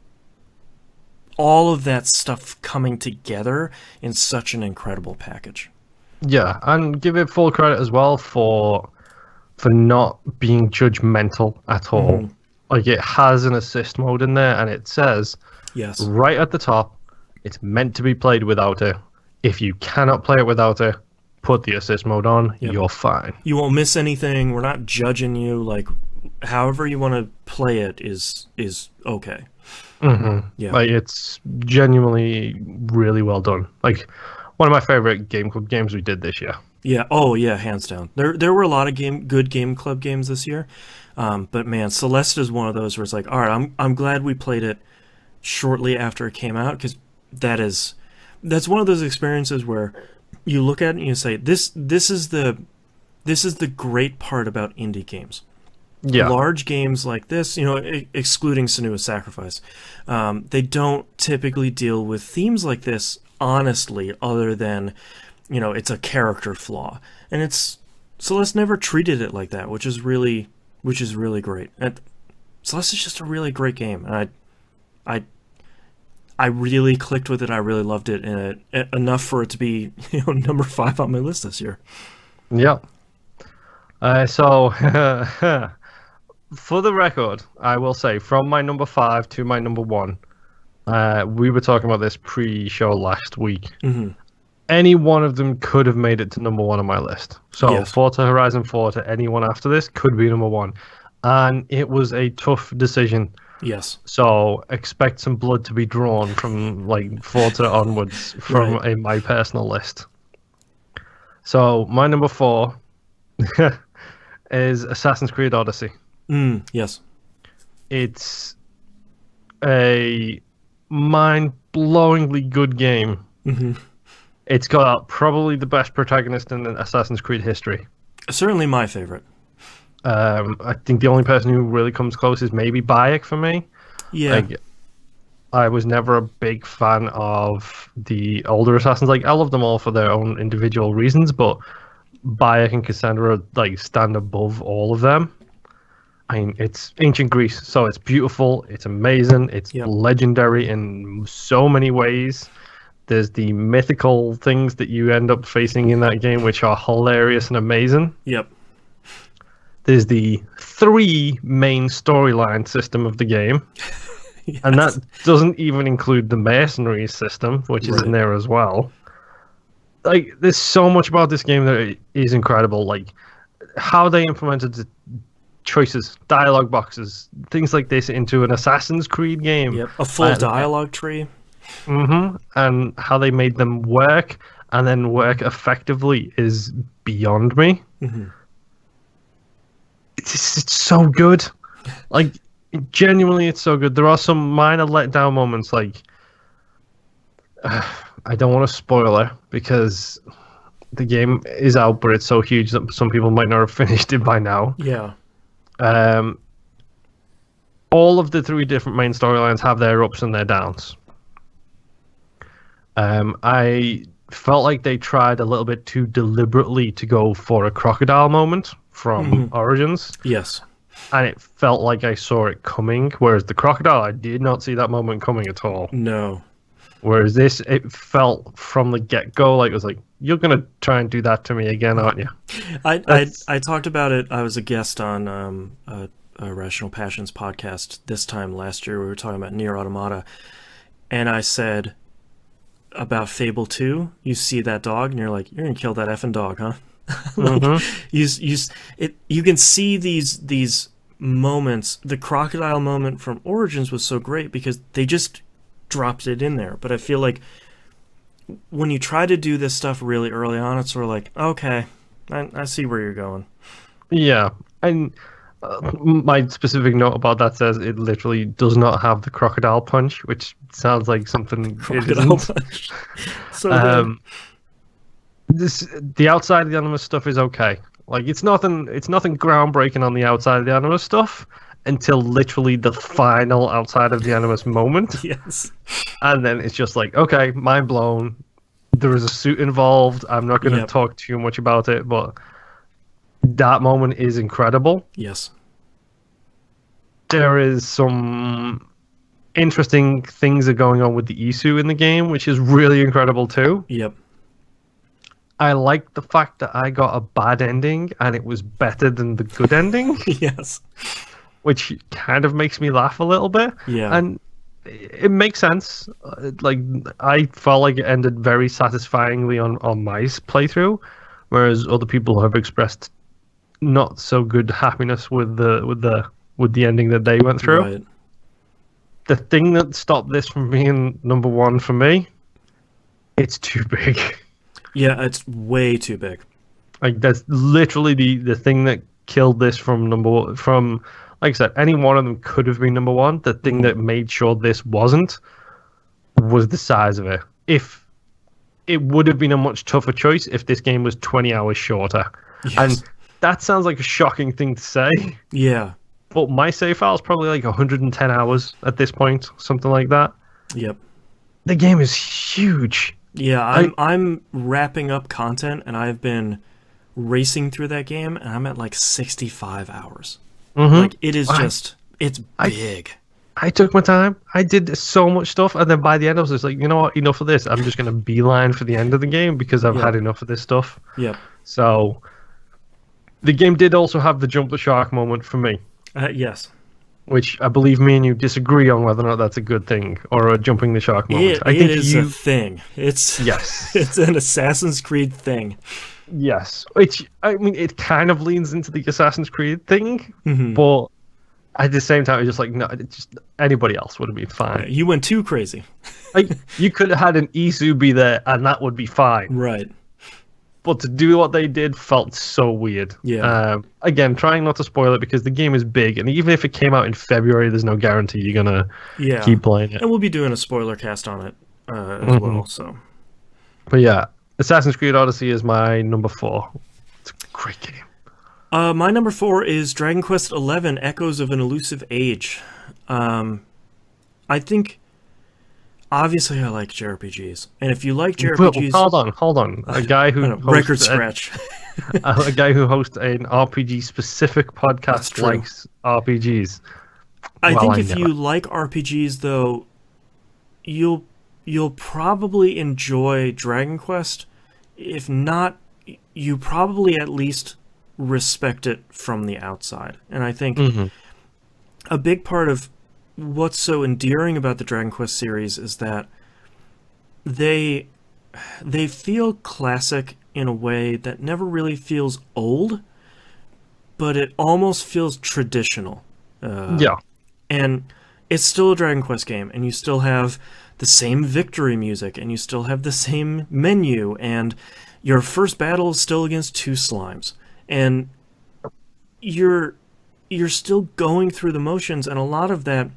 all of that stuff coming together in such an incredible package. Yeah, and give it full credit as well for not being judgmental at all. Mm-hmm. Like, it has an assist mode in there, and it says right at the top, it's meant to be played without it. If you cannot play it without it, put the assist mode on. Yep. You're fine. You won't miss anything. We're not judging you. Like, however you want to play it is okay. Mm-hmm. Yeah, like, it's genuinely really well done. Like, one of my favorite Game Club games we did this year. Yeah. Oh yeah, hands down. There were a lot of good Game Club games this year, but man, Celeste is one of those where it's like, all right, I'm glad we played it shortly after it came out because that's one of those experiences where you look at it and you say this is the great part about indie games. Yeah. Large games like this, excluding Senua's Sacrifice, they don't typically deal with themes like this honestly, other than, it's a character flaw. And Celeste never treated it like that, which is really great. And Celeste is just a really great game. And I really clicked with it. I really loved it, and enough for it to be, number 5 on my list this year. Yeah. So for the record, I will say from my number 5 to my number 1, we were talking about this pre-show last week. Mm-hmm. Any one of them could have made it to number 1 on my list. So yes. Forza Horizon 4 to anyone after this could be number 1. And it was a tough decision. Yes. So expect some blood to be drawn from like Forza onwards from my personal list. So my number 4 is Assassin's Creed Odyssey. Yes. It's a mind-blowingly good game. Mm-hmm. It's got probably the best protagonist in Assassin's Creed history. Certainly my favorite. I think the only person who really comes close is maybe Bayek for me. Yeah. Like, I was never a big fan of the older Assassins. Like, I love them all for their own individual reasons, but Bayek and Cassandra like stand above all of them. I mean, it's ancient Greece, so it's beautiful, it's amazing, it's legendary in so many ways. There's the mythical things that you end up facing in that game, which are hilarious and amazing. Yep. There's the 3 main storyline system of the game. Yes. And that doesn't even include the mercenaries system, which is in there as well. Like, there's so much about this game that is incredible. Like, how they implemented the choices, dialogue boxes, things like this into an Assassin's Creed game. Yep, a full dialogue tree. Mm-hmm. And how they made them work and then work effectively is beyond me. Mm-hmm. It's so good. Like, genuinely, it's so good. There are some minor letdown moments, like, I don't want to spoil it because the game is out, but it's so huge that some people might not have finished it by now. Yeah. All of the 3 different main storylines have their ups and their downs. I felt like they tried a little bit too deliberately to go for a crocodile moment from Origins. Yes. And it felt like I saw it coming, whereas the crocodile, I did not see that moment coming at all. No. Whereas this, it felt from the get-go like it was like, you're going to try and do that to me again, aren't you? I talked about it. I was a guest on a Rational Passions podcast this time last year. We were talking about Nier Automata. And I said about Fable 2, you see that dog and you're like, you're going to kill that effing dog, huh? Like, you can see these moments. The crocodile moment from Origins was so great because they just dropped it in there. But I feel like when you try to do this stuff really early on, it's sort of like, okay, I see where you're going. Yeah, and my specific note about that says it literally does not have the crocodile punch, which sounds like something it Crocodile isn't. punch. So good. The outside of the Animus stuff is okay. Like it's nothing groundbreaking on the outside of the Animus stuff until literally the final outside of the Animus moment. Yes. And then it's just like, okay, mind blown. There is a suit involved. I'm not going to talk too much about it, but that moment is incredible. Yes. There is some interesting things that are going on with the Isu in the game, which is really incredible too. Yep. I like the fact that I got a bad ending and it was better than the good ending. Yes. Which kind of makes me laugh a little bit. Yeah. And it makes sense. Like, I felt like it ended very satisfyingly on my playthrough, whereas other people have expressed not so good happiness with the ending that they went through. Right. The thing that stopped this from being number one for me, it's too big. Yeah, it's way too big. Like, that's literally the thing that killed this from like I said, any one of them could have been number one. The thing that made sure this wasn't was the size of it. If it would have been a much tougher choice if this game was 20 hours shorter. Yes. And that sounds like a shocking thing to say. Yeah. But my save file is probably like 110 hours at this point, something like that. Yep. The game is huge. Yeah, I'm wrapping up content, and I've been racing through that game, and I'm at like 65 hours. Mm-hmm. Like, it is just, it's big. I took my time. I did so much stuff, and then by the end, I was just like, you know what? Enough of this. I'm just going to beeline for the end of the game because I've had enough of this stuff. Yep. So, the game did also have the jump the shark moment for me. Yes. Which I believe me and you disagree on whether or not that's a good thing or a jumping the shark moment. I think it is a thing. Yes. It's an Assassin's Creed thing. Yes. Which, I mean, it kind of leans into the Assassin's Creed thing, but at the same time, it's just like, no, just anybody else would have been fine. You went too crazy. Like, you could have had an Isu be there and that would be fine. Right. But to do what they did felt so weird. Yeah. Again, trying not to spoil it because the game is big, and even if it came out in February, there's no guarantee you're gonna keep playing it. And we'll be doing a spoiler cast on it as well. So. But yeah, Assassin's Creed Odyssey is my number 4. It's a great game. My number 4 is Dragon Quest XI: Echoes of an Elusive Age. I think. Obviously, I like JRPGs, and if you like JRPGs, hold on. A guy who record scratch. A guy who hosts an RPG specific podcast likes RPGs. I think if you like RPGs, though, you'll probably enjoy Dragon Quest. If not, you probably at least respect it from the outside. And I think a big part of what's so endearing about the Dragon Quest series is that they feel classic in a way that never really feels old, but it almost feels traditional. And it's still a Dragon Quest game, and you still have the same victory music, and you still have the same menu, and your first battle is still against 2 slimes, and you're still going through the motions, and a lot of that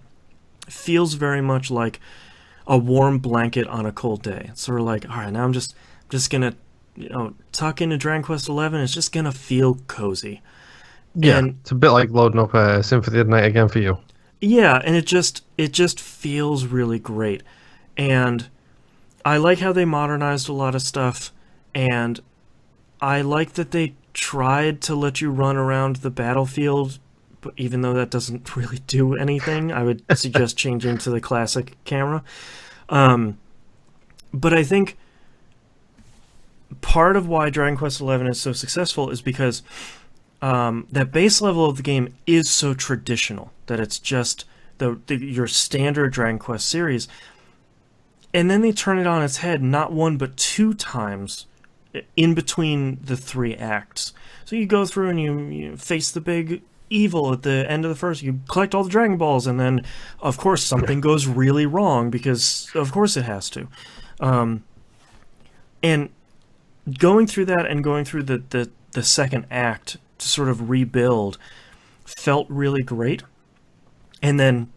feels very much like a warm blanket on a cold day. It's sort of like, all right, now I'm just gonna, tuck into Dragon Quest XI. It's just gonna feel cozy. Yeah, and it's a bit like loading up Symphony of the Night again for you. Yeah, and it just feels really great. And I like how they modernized a lot of stuff, and I like that they tried to let you run around the battlefield. But even though that doesn't really do anything, I would suggest changing to the classic camera. But I think part of why Dragon Quest XI is so successful is because that base level of the game is so traditional that it's just your standard Dragon Quest series. And then they turn it on its head not 1 but 2 times in between the 3 acts. So you go through and you face the big evil at the end of the first. You collect all the Dragon Balls, and then, of course, something goes really wrong because, of course, it has to. And going through that and going through the second act to sort of rebuild felt really great. And then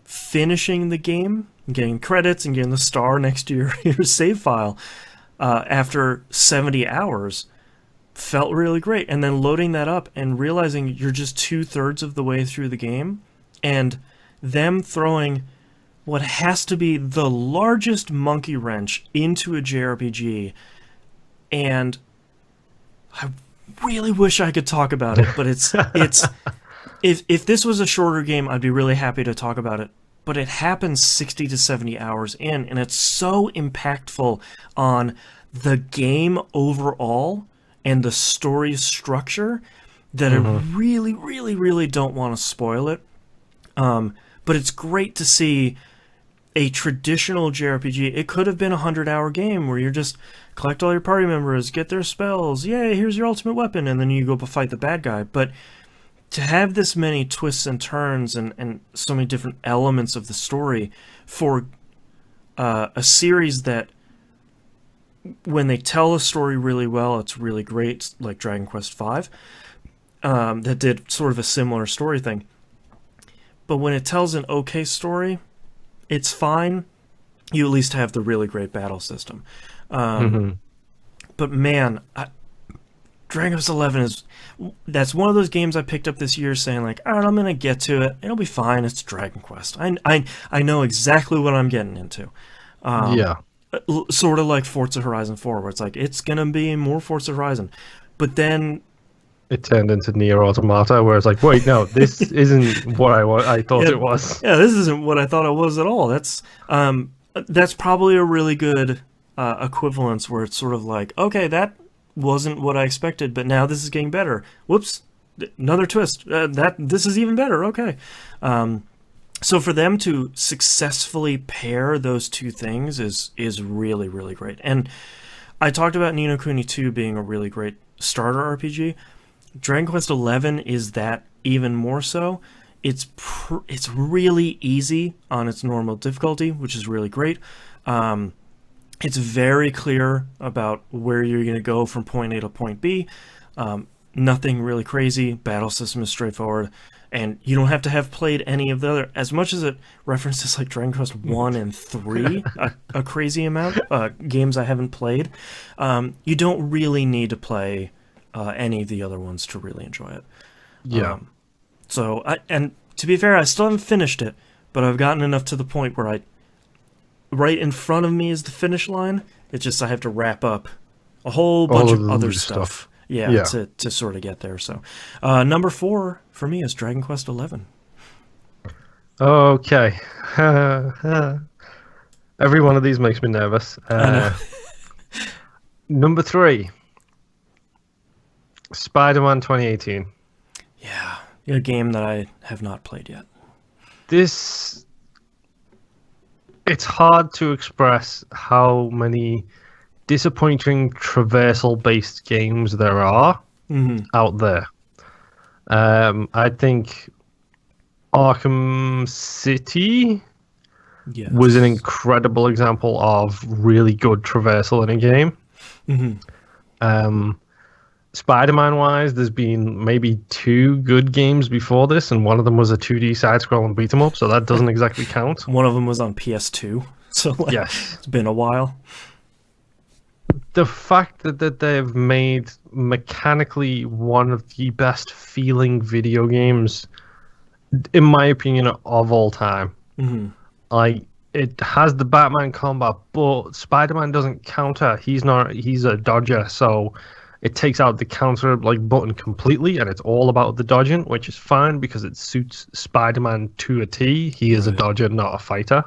finishing the game, getting credits and getting the star next to your save file after 70 hours felt really great. And then loading that up and realizing you're just 2/3 of the way through the game, and them throwing what has to be the largest monkey wrench into a JRPG. And I really wish I could talk about it, but it's if this was a shorter game, I'd be really happy to talk about it. But it happens 60 to 70 hours in, and it's so impactful on the game overall and the story structure that I really, really, really don't want to spoil it. But it's great to see a traditional JRPG. It could have been a 100-hour game where you're just collect all your party members, get their spells, yay, here's your ultimate weapon, and then you go fight the bad guy. But to have this many twists and turns and so many different elements of the story for a series that, when they tell a story really well, it's really great, like Dragon Quest V, that did sort of a similar story thing. But when it tells an okay story, it's fine. You at least have the really great battle system. But man, Dragon Quest XI that's one of those games I picked up this year saying like, all right, I'm going to get to it. It'll be fine. It's Dragon Quest. I know exactly what I'm getting into. Sort of like Forza Horizon 4, where it's like, it's going to be more Forza Horizon. But then it turned into Nier Automata, where it's like, wait, no, this isn't what I thought it was. Yeah, this isn't what I thought it was at all. That's probably a really good equivalence where it's sort of like, okay, that wasn't what I expected, but now this is getting better. Whoops, another twist. This is even better. Okay. So for them to successfully pair those two things is really, really great. And I talked about Ni no Kuni 2 being a really great starter RPG. Dragon Quest XI is that even more so. It's really easy on its normal difficulty, which is really great. It's very clear about where you're going to go from point A to point B. Nothing really crazy. Battle system is straightforward. And you don't have to have played any of the other, as much as it references like Dragon Quest 1 and 3, a crazy amount, games I haven't played. You don't really need to play any of the other ones to really enjoy it. Yeah. And to be fair, I still haven't finished it, but I've gotten enough to the point where right in front of me is the finish line. It's just I have to wrap up a whole bunch of other stuff. Yeah, to sort of get there. So, number 4 for me is Dragon Quest XI. Okay. Every one of these makes me nervous. Number 3, Spider-Man 2018. Yeah, a game that I have not played yet. It's hard to express how many disappointing traversal-based games there are out there. I think Arkham City was an incredible example of really good traversal in a game. Spider-Man wise, there's been maybe 2 good games before this, and one of them was a 2D side-scrolling beat 'em up, so that doesn't exactly count. One of them was on PS2, so yes, it's been a while. The fact that they've made mechanically one of the best feeling video games, in my opinion, of all time. Like, it has the Batman combat, but Spider-Man doesn't counter. He's a dodger, so it takes out the counter button completely, and it's all about the dodging, which is fine because it suits Spider-Man to a T. He is a dodger, not a fighter.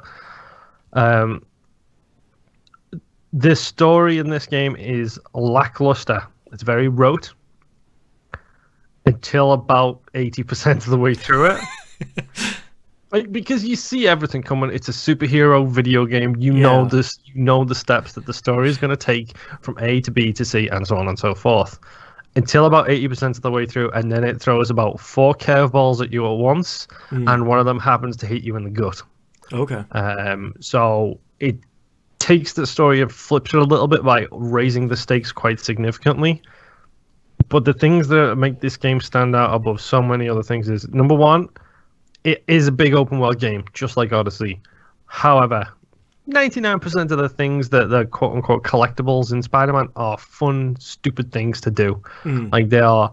The story in this game is lackluster. It's very rote until about 80% of the way through it. Because you see everything coming. It's a superhero video game. You know this. You know the steps that the story is going to take from A to B to C, and so on and so forth. Until about 80% of the way through, and then it throws about 4 curveballs at you at once, and one of them happens to hit you in the gut. Okay. So it takes the story and flips it a little bit by raising the stakes quite significantly. But the things that make this game stand out above so many other things is, number one, it is a big open world game, just like Odyssey. However, 99% of the things that the quote unquote collectibles in Spider-Man are fun, stupid things to do. Like they are,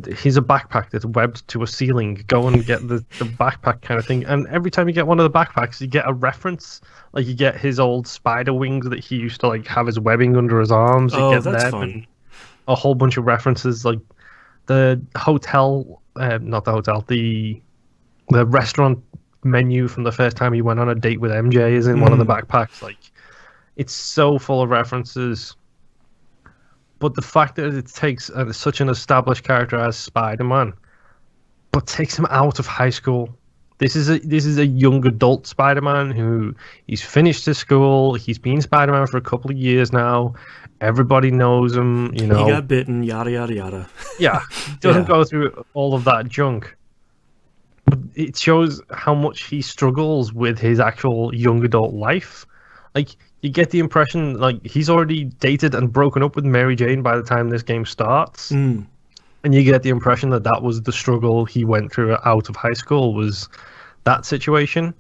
here's a backpack that's webbed to a ceiling. Go and get the backpack kind of thing. And every time you get one of the backpacks, you get a reference. Like you get his old spider wings that he used to like have his webbing under his arms. You get that's them fun. and a whole bunch of references, like the hotel, not the hotel, the restaurant menu from the first time he went on a date with MJ is in one of the backpacks. Like, it's so full of references. But the fact that it takes such an established character as Spider-Man, but takes him out of high school. This is a young adult Spider-Man who he's finished his school. He's been Spider-Man for a couple of years now. Everybody knows him. You know, he got bitten. Yada yada yada. Yeah, doesn't go through all of that junk. But it shows how much he struggles with his actual young adult life. Like, you get the impression like he's already dated and broken up with Mary Jane by the time this game starts. And you get the impression that that was the struggle he went through out of high school, was that situation.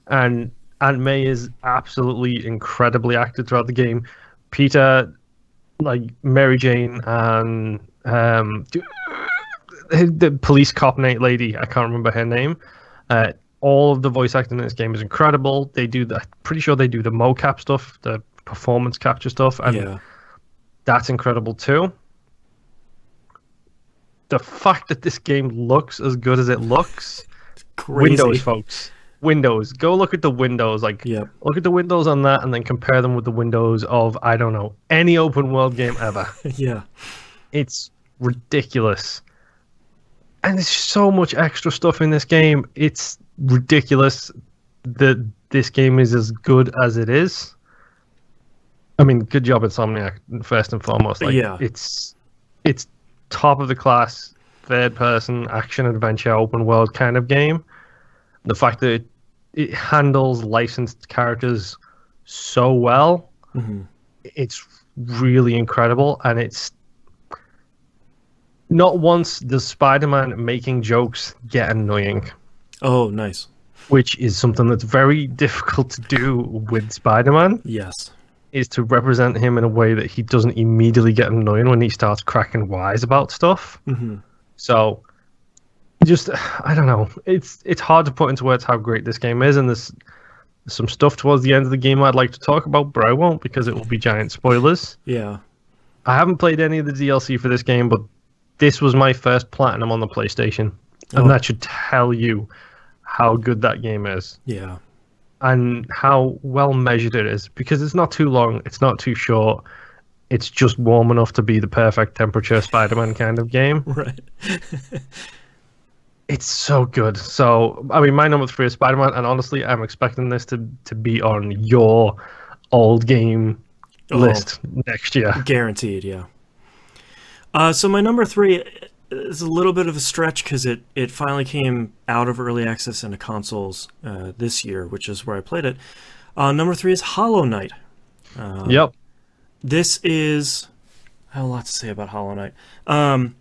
And Aunt May is absolutely incredibly acted throughout the game. Peter, like Mary Jane, and the police cop lady, I can't remember her name. All of the voice acting in this game is incredible. They do the, pretty sure they do the mocap stuff, the performance capture stuff, and that's incredible too. The fact that this game looks as good as it looks, Crazy. Windows, folks. Windows. Go look at the windows. Like, look at the windows on that, and then compare them with the windows of, I don't know, any open world game ever. It's ridiculous. And there's so much extra stuff in this game. It's ridiculous that this game is as good as it is. I mean, good job, Insomniac, first and foremost. Like, it's top of the class, third person, action adventure, open world kind of game. The fact that it handles licensed characters so well, it's really incredible. And it's not once does Spider-Man making jokes get annoying. Oh, nice. Which is something that's very difficult to do with Spider-Man. Yes. Is to represent him in a way that he doesn't immediately get annoying when he starts cracking wise about stuff. So, just, I don't know. It's hard to put into words how great this game is, and there's some stuff towards the end of the game I'd like to talk about, but I won't because it will be giant spoilers. Yeah. I haven't played any of the DLC for this game, but this was my first platinum on the PlayStation, and that should tell you how good that game is. Yeah. And how well measured it is, because it's not too long, it's not too short, it's just warm enough to be the perfect temperature Spider-Man kind of game. Right. It's so good. So, I mean, my number 3 is Spider-Man, and honestly, I'm expecting this to be on your old game list next year. Guaranteed, yeah. So my number 3 is a little bit of a stretch because it finally came out of early access into consoles this year, which is where I played it. Number 3 is Hollow Knight. This is... I have a lot to say about Hollow Knight.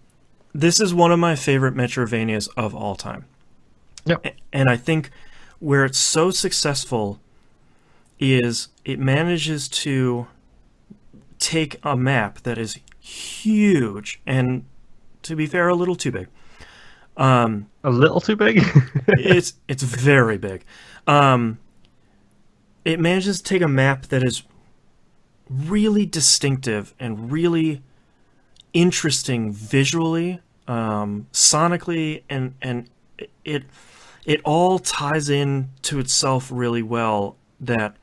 This is one of my favorite Metroidvanias of all time. And I think where it's so successful is it manages to take a map that is huge and, to be fair, a little too big. A little too big? It's very big. It manages to take a map that is really distinctive and really interesting visually, sonically, and it all ties in to itself really well. That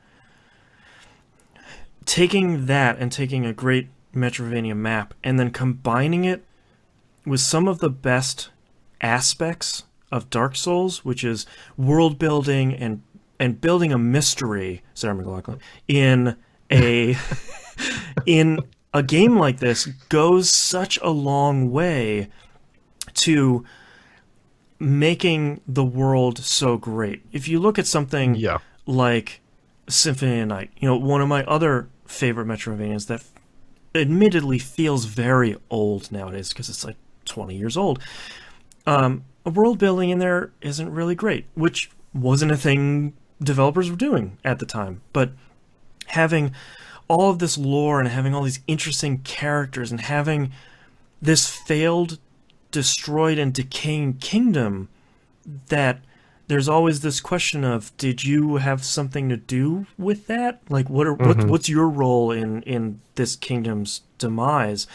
taking that and taking a great Metroidvania map and then combining it with some of the best aspects of Dark Souls, which is world building and building a mystery, Sarah McLachlan, in a game like this, goes such a long way to making the world so great. If you look at something like Symphony of Night. One of my other favorite Metroidvanias that admittedly feels very old nowadays because it's like 20 years old. A world building in there isn't really great, which wasn't a thing developers were doing at the time. But having all of this lore and having all these interesting characters and having this failed, destroyed, and decaying kingdom that there's always this question of, did you have something to do with that? Like, what's your role in this kingdom's demise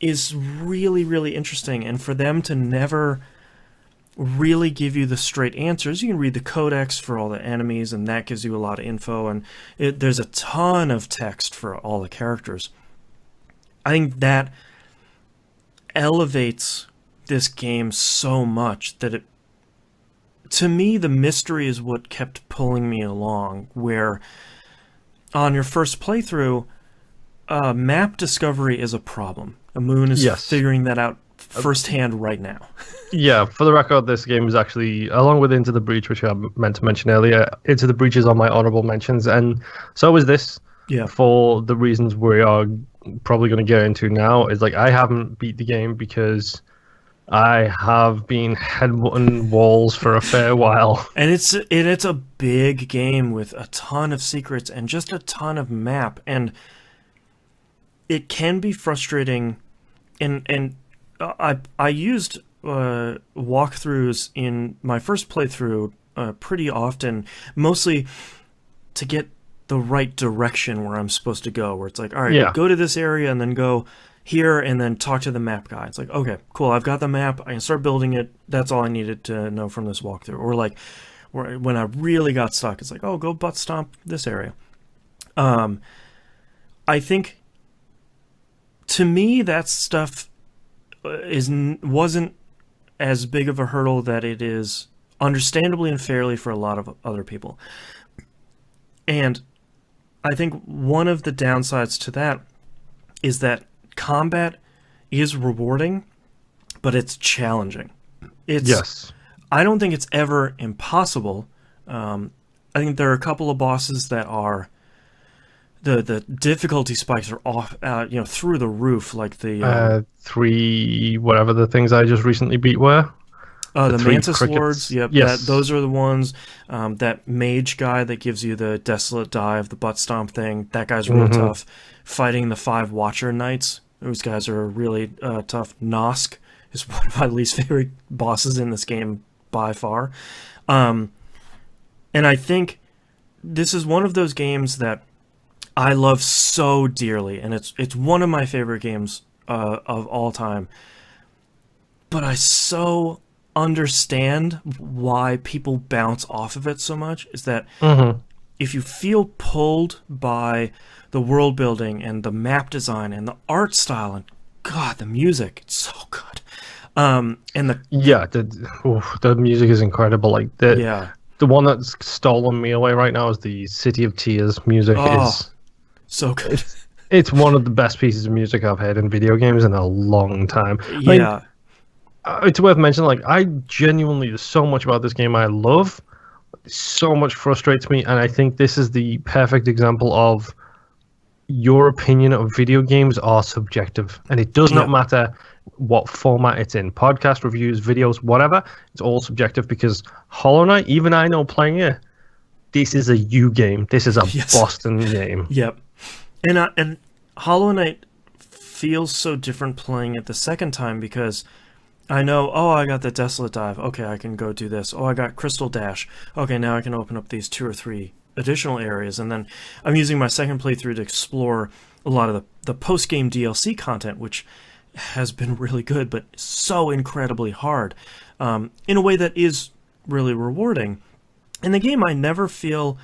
is really, really interesting. And for them to never really give you the straight answers, you can read the codex for all the enemies, and that gives you a lot of info, and there's a ton of text for all the characters. I think that elevates this game so much that to me, the mystery is what kept pulling me along, where on your first playthrough, map discovery is a problem. Moon is figuring that out firsthand right now. Yeah, for the record, this game is actually, along with Into the Breach, which I meant to mention earlier, Into the Breach is on my honorable mentions, and so is this. Yeah. For the reasons we are probably going to get into now, is like I haven't beat the game because I have been headbutting walls for a fair while. And it's a big game with a ton of secrets and just a ton of map, and it can be frustrating. And I used walkthroughs in my first playthrough pretty often, mostly to get the right direction where I'm supposed to go, where it's like, all right, go to this area and then go here and then talk to the map guy. It's like, okay, cool, I've got the map, I can start building it, that's all I needed to know from this walkthrough. Or like, when I really got stuck, it's like, oh, go butt stomp this area. I think, to me, that stuff wasn't as big of a hurdle that it is understandably and fairly for a lot of other people. And I think one of the downsides to that is that combat is rewarding, but it's challenging. I don't think it's ever impossible. I think there are a couple of bosses that are the difficulty spikes are off, through the roof, like the 3 whatever the things I just recently beat were. The Mantis Lords, those are the ones. That mage guy that gives you the Desolate Dive, the butt stomp thing, that guy's real tough. Fighting the 5 Watcher Knights, those guys are really tough. Nosk is one of my least favorite bosses in this game by far. And I think this is one of those games that I love so dearly, and it's one of my favorite games of all time. But I so understand why people bounce off of it so much, is that if you feel pulled by the world building and the map design and the art style and God, the music, it's so good. The music is incredible. Like the one that's stolen me away right now is the City of Tears music. Is so good. It's one of the best pieces of music I've heard in video games in a long time. It's worth mentioning, like, I genuinely, there's so much about this game I love, so much frustrates me, and I think this is the perfect example of your opinion of video games are subjective, and it does not matter what format it's in, podcast reviews, videos, whatever, it's all subjective, because Hollow Knight, even I know playing it, this is a you game, this is a Boston game. Yep. And Hollow Knight feels so different playing it the second time, because I know, I got the Desolate Dive. Okay, I can go do this. I got Crystal Dash. Okay, now I can open up these 2 or 3 additional areas. And then I'm using my second playthrough to explore a lot of the post-game DLC content, which has been really good, but so incredibly hard in a way that is really rewarding. And the game, I never feel,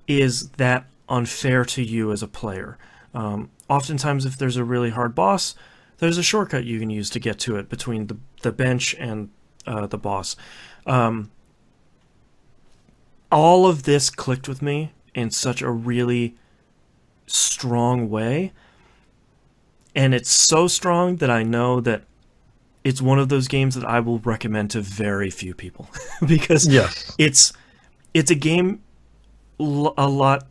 is that unfair to you as a player. Oftentimes, if there's a really hard boss, there's a shortcut you can use to get to it between the bench and the boss. All of this clicked with me in such a really strong way. And it's so strong that I know that it's one of those games that I will recommend to very few people. Because it's a game a lot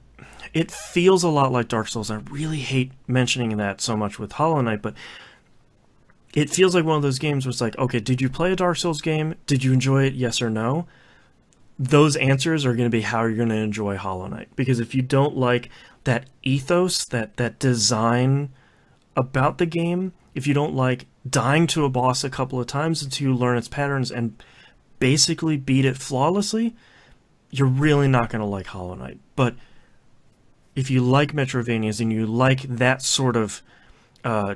it feels a lot like Dark Souls. I really hate mentioning that so much with Hollow Knight, but it feels like one of those games where it's like, okay, did you play a Dark Souls game? Did you enjoy it? Yes or no? Those answers are going to be how you're going to enjoy Hollow Knight. Because if you don't like that ethos, that design about the game, if you don't like dying to a boss a couple of times until you learn its patterns and basically beat it flawlessly, you're really not going to like Hollow Knight. But if you like Metroidvanias and you like that sort of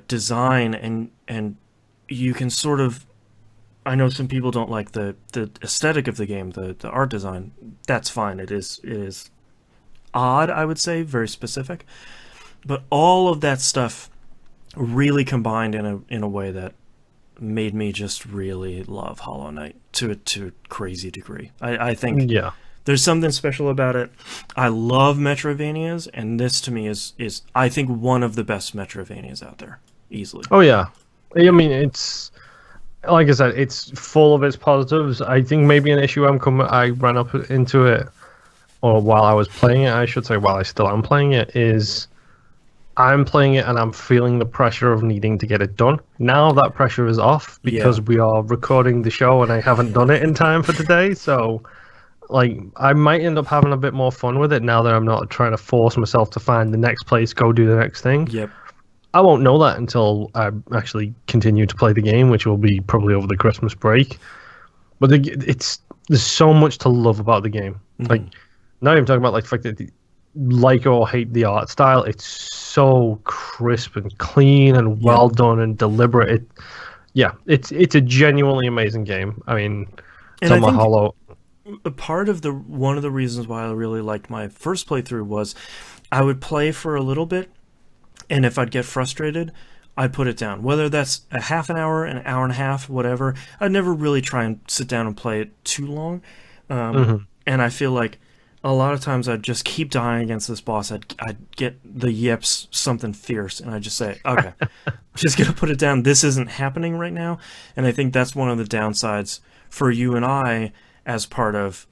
design and you can sort of, I know some people don't like the aesthetic of the game, the art design. That's fine. It is odd, I would say, very specific. But all of that stuff really combined in a way that made me just really love Hollow Knight to a crazy degree. I think there's something special about it. I love Metroidvanias, and this to me is I think one of the best Metroidvanias out there, easily. Oh yeah, I mean it's like I said, it's full of its positives. I think maybe an issue I ran up into it, or while I was playing it, I should say, while I still am playing it, is I'm playing it and I'm feeling the pressure of needing to get it done. Now that pressure is off because we are recording the show and I haven't done it in time for today. So, like, I might end up having a bit more fun with it now that I'm not trying to force myself to find the next place, go do the next thing. Yep. I won't know that until I actually continue to play the game, which will be probably over the Christmas break. But there's so much to love about the game. Mm-hmm. Like, not even talking about like the fact that like or hate the art style, it's so crisp and clean and well done and deliberate. It's a genuinely amazing game. I mean, and I think Hollow. A part of one of the reasons why I really liked my first playthrough was I would play for a little bit. And if I'd get frustrated, I'd put it down. Whether that's a half an hour, an hour and a half, whatever. I'd never really try and sit down and play it too long. And I feel like a lot of times I'd just keep dying against this boss. I'd get the yips, something fierce, and I'd just say, okay, just gonna put it down. This isn't happening right now. And I think that's one of the downsides for you and I as part of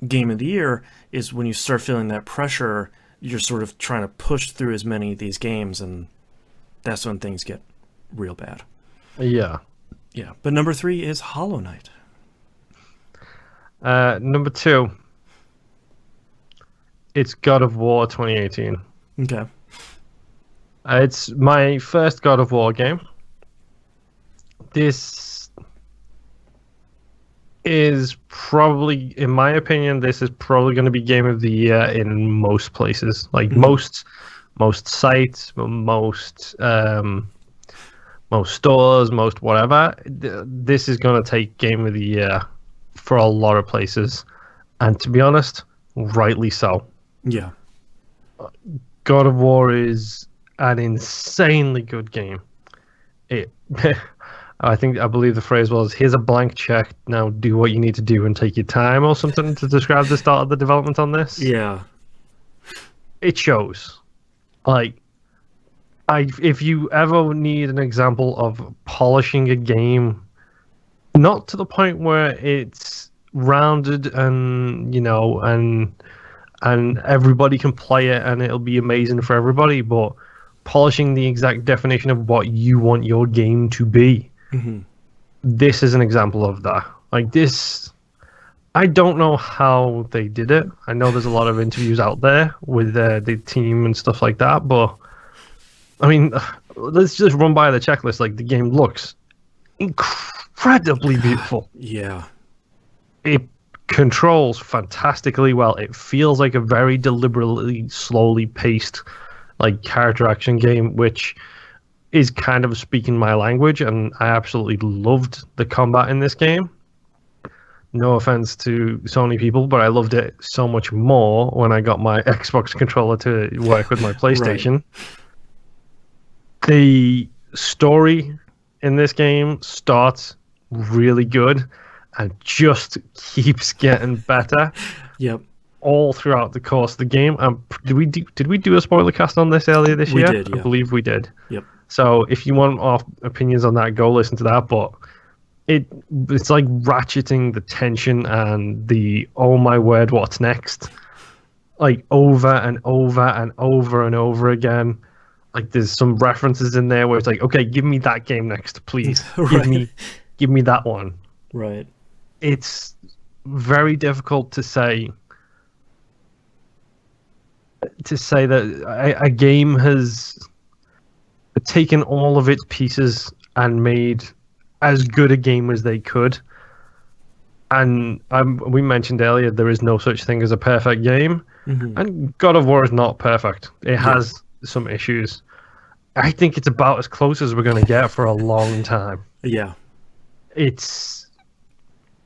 Game of the Year is when you start feeling that pressure, you're sort of trying to push through as many of these games, and that's when things get real bad. Yeah. But number 3 is Hollow Knight. Number 2, it's God of War 2018. Okay. It's my first God of War game. This is probably, in my opinion, this is probably going to be Game of the Year in most places. Like most sites, most stores, most whatever. This is going to take Game of the Year for a lot of places, and to be honest, rightly so. Yeah. God of War is an insanely good game. I believe the phrase was, here's a blank check, now do what you need to do and take your time, or something, to describe the start of the development on this. Yeah. It shows. Like, if you ever need an example of polishing a game, not to the point where it's rounded and, and everybody can play it and it'll be amazing for everybody, but polishing the exact definition of what you want your game to be. Mm-hmm. This is an example of that. Like this, I don't know how they did it. I know there's a lot of interviews out there with the team and stuff like that, but I mean, let's just run by the checklist. Like, the game looks incredibly beautiful. Yeah. It controls fantastically well. It feels like a very deliberately, slowly paced, like, character action game, which is kind of speaking my language, and I absolutely loved the combat in this game. No offense to Sony people, but I loved it so much more when I got my Xbox controller to work with my PlayStation. Right. The story in this game starts really good and just keeps getting better. Yep. All throughout the course of the game. Did we do a spoiler cast on this earlier this year? We did, yeah. I believe we did. Yep. So if you want our opinions on that, go listen to that. But it's like ratcheting the tension and the, oh my word, what's next? like over and over and over and over again. Like there's some references in there where it's like, okay, give me that game next, please. Right. Give me that one. Right. It's very difficult to say that a game has taken all of its pieces and made as good a game as they could. And we mentioned earlier there is no such thing as a perfect game, and God of War is not perfect. It has some issues. I think it's about as close as we're going to get for a long time. Yeah. It's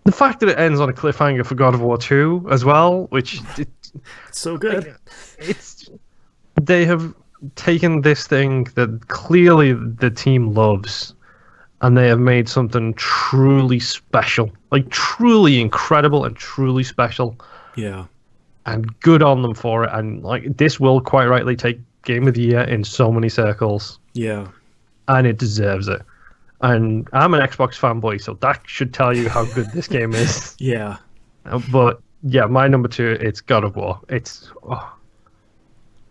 the fact that it ends on a cliffhanger for God of War 2 as well, which So good. they have taken this thing that clearly the team loves, and they have made something truly special, like truly incredible and truly special. Yeah. And good on them for it. And like this will quite rightly take Game of the Year in so many circles, Yeah. and it deserves it. And I'm an Xbox fanboy, so that should tell you how good this game is. Yeah. But yeah, my number 2, it's God of War. It's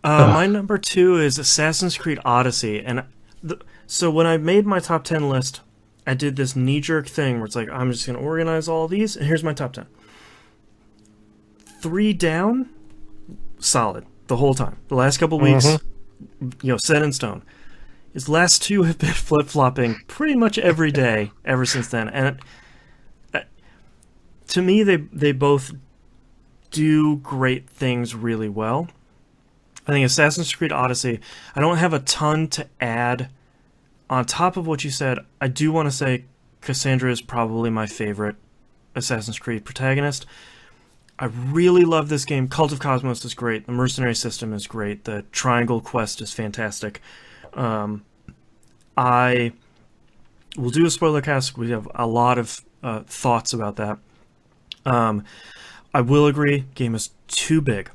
my number 2 is Assassin's Creed Odyssey, and so when I made my top 10 list, I did this knee-jerk thing where it's like, I'm just going to organize all of these, and here's my top 10. 3 down, solid the whole time. The last couple weeks, set in stone. His last 2 have been flip-flopping pretty much every day ever since then, and to me, they both do great things really well. I think Assassin's Creed Odyssey, I don't have a ton to add on top of what you said. I do want to say Cassandra is probably my favorite Assassin's Creed protagonist. I really love this game. Cult of Cosmos is great. The mercenary system is great. The Triangle Quest is fantastic. I will do a spoiler cast. We have a lot of thoughts about that. I will agree, game is too big.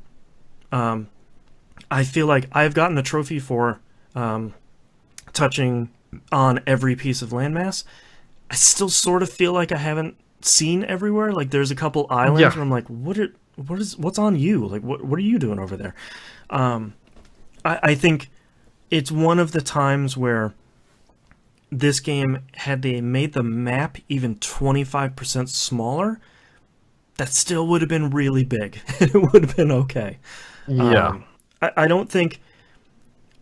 I feel like I've gotten the trophy for touching on every piece of landmass. I still sort of feel like I haven't seen everywhere. Like there's a couple islands where I'm like, what's on you? Like what are you doing over there? I think it's one of the times where this game, had they made the map even 25% smaller, that still would have been really big. It would have been okay. yeah. I don't think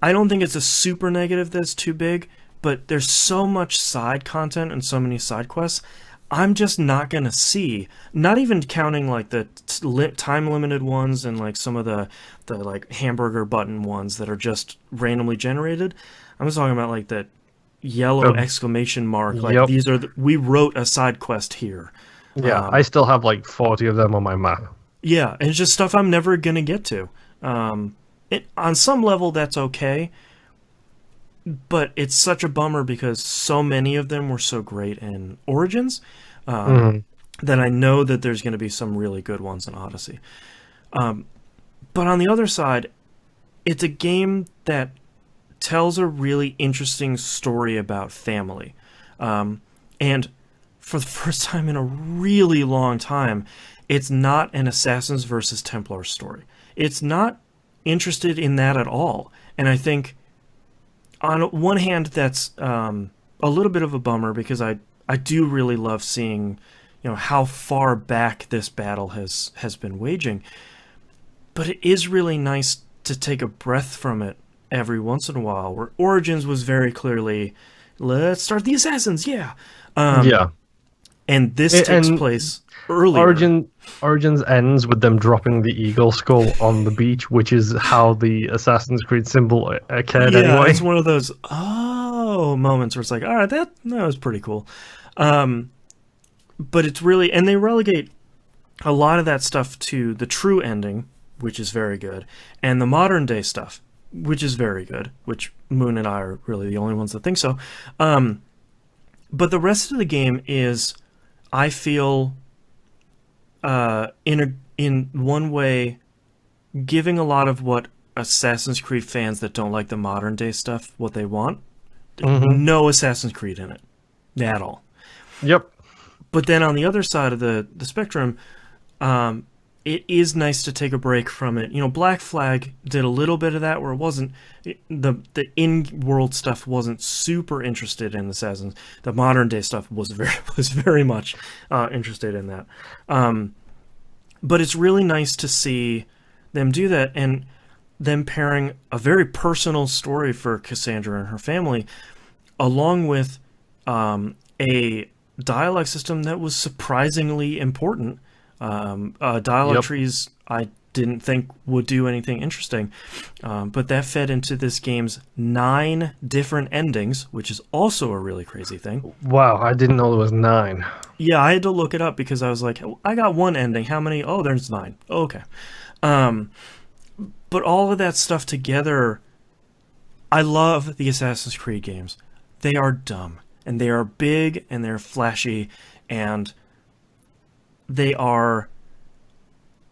it's a super negative that's too big, but there's so much side content and so many side quests. I'm just not gonna see. Not even counting like the time limited ones and like some of the like hamburger button ones that are just randomly generated. I'm just talking about like that yellow exclamation mark. Like these are we wrote a side quest here. Yeah, I still have like 40 of them on my map. Yeah, and it's just stuff I'm never gonna get to. On some level, that's okay, but it's such a bummer because so many of them were so great in Origins that I know that there's going to be some really good ones in Odyssey. But on the other side, it's a game that tells a really interesting story about family. And for the first time in a really long time, it's not an Assassins versus Templars story. It's not interested in that at all. And I think on one hand that's a little bit of a bummer because I do really love seeing how far back this battle has been waging. But it is really nice to take a breath from it every once in a while, where Origins was very clearly, let's start the Assassins, yeah. And this takes place earlier. Origins ends with them dropping the eagle skull on the beach, which is how the Assassin's Creed symbol occurred anyway. It's one of those moments where it's like, all right, that was pretty cool. But it's really, and they relegate a lot of that stuff to the true ending, which is very good, and the modern day stuff, which is very good, which Moon and I are really the only ones that think so. But the rest of the game is, I feel, in one way, giving a lot of what Assassin's Creed fans that don't like the modern day stuff what they want. No Assassin's Creed in it at all. Yep. But then on the other side of the spectrum, it is nice to take a break from it. Black Flag did a little bit of that, where it wasn't the in-world stuff wasn't super interested in Assassins. The modern day stuff was very much interested in that. But it's really nice to see them do that, and them pairing a very personal story for Cassandra and her family, along with a dialogue system that was surprisingly important. Dialogue trees I didn't think would do anything interesting, but that fed into this game's 9 different endings, which is also a really crazy thing. Wow, I didn't know there was 9. Yeah, I had to look it up because I was like, I got one ending. How many? Oh, there's 9. Okay. But all of that stuff together, I love the Assassin's Creed games. They are dumb, and they are big, and they're flashy, and they are,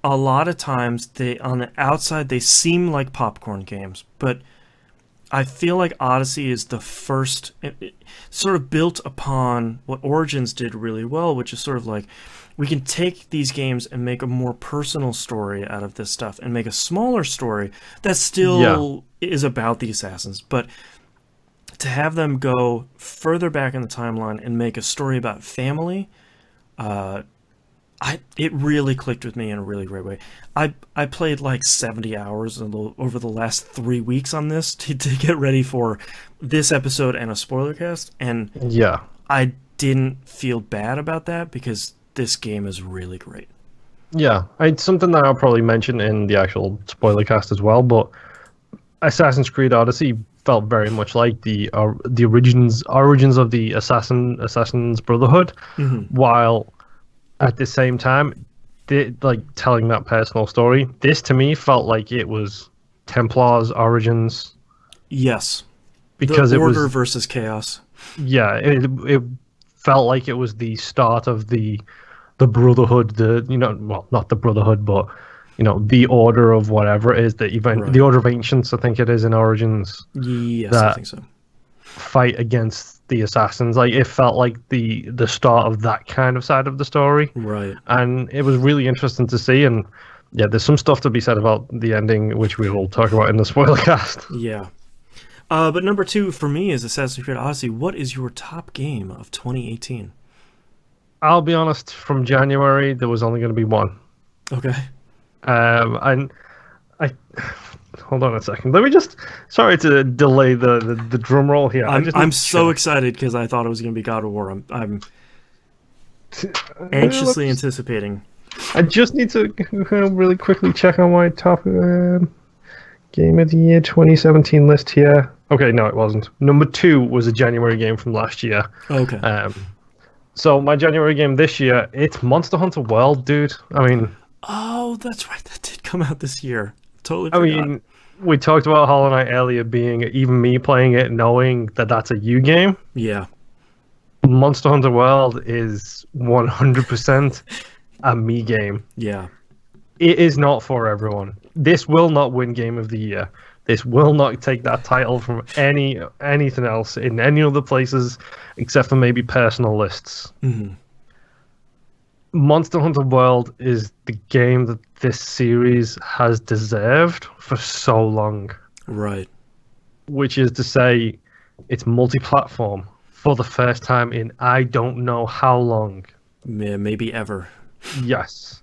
a lot of times, on the outside, they seem like popcorn games, but I feel like Odyssey is the first, it sort of built upon what Origins did really well, which is sort of like, we can take these games and make a more personal story out of this stuff, and make a smaller story that still is about the Assassins, but to have them go further back in the timeline and make a story about family, it really clicked with me in a really great way. I played like 70 hours over the last 3 weeks on this to get ready for this episode and a spoiler cast, and I didn't feel bad about that because this game is really great. Yeah, it's something that I'll probably mention in the actual spoiler cast as well, but Assassin's Creed Odyssey felt very much like the origins of the Assassin's Brotherhood, while at the same time, like telling that personal story. This to me felt like it was Templars Origins. Yes, because the it was order versus chaos. Yeah, it felt like it was the start of the Brotherhood. Not the Brotherhood, but the order of whatever it is, the Order of Ancients, I think it is in Origins. Yes, I think so. Fight against the assassins. Like, it felt like the start of that kind of side of the story. Right. And it was really interesting to see. And yeah, there's some stuff to be said about the ending, which we will talk about in the spoiler cast. Yeah. But number 2 for me is Assassin's Creed Odyssey. What is your top game of 2018? I'll be honest, from January, there was only going to be one. Okay. And I hold on a second. Let me just. Sorry to delay the drum roll here. I'm so excited because I thought it was going to be God of War. I'm anxiously anticipating. I just need to really quickly check on my top game of the year 2017 list here. Okay, no, it wasn't. Number 2 was a January game from last year. Okay. So my January game this year, it's Monster Hunter World, dude. I mean. Oh, that's right. That did come out this year. Totally forgot. I mean, we talked about Hollow Knight earlier being, even me playing it, knowing that that's a you game. Yeah. Monster Hunter World is 100% a me game. Yeah. It is not for everyone. This will not win Game of the Year. This will not take that title from anything else in any other places except for maybe personal lists. Mm-hmm. Monster Hunter World is the game that this series has deserved for so long. Right. Which is to say, it's multi-platform for the first time in I don't know how long. Yeah, maybe ever. Yes.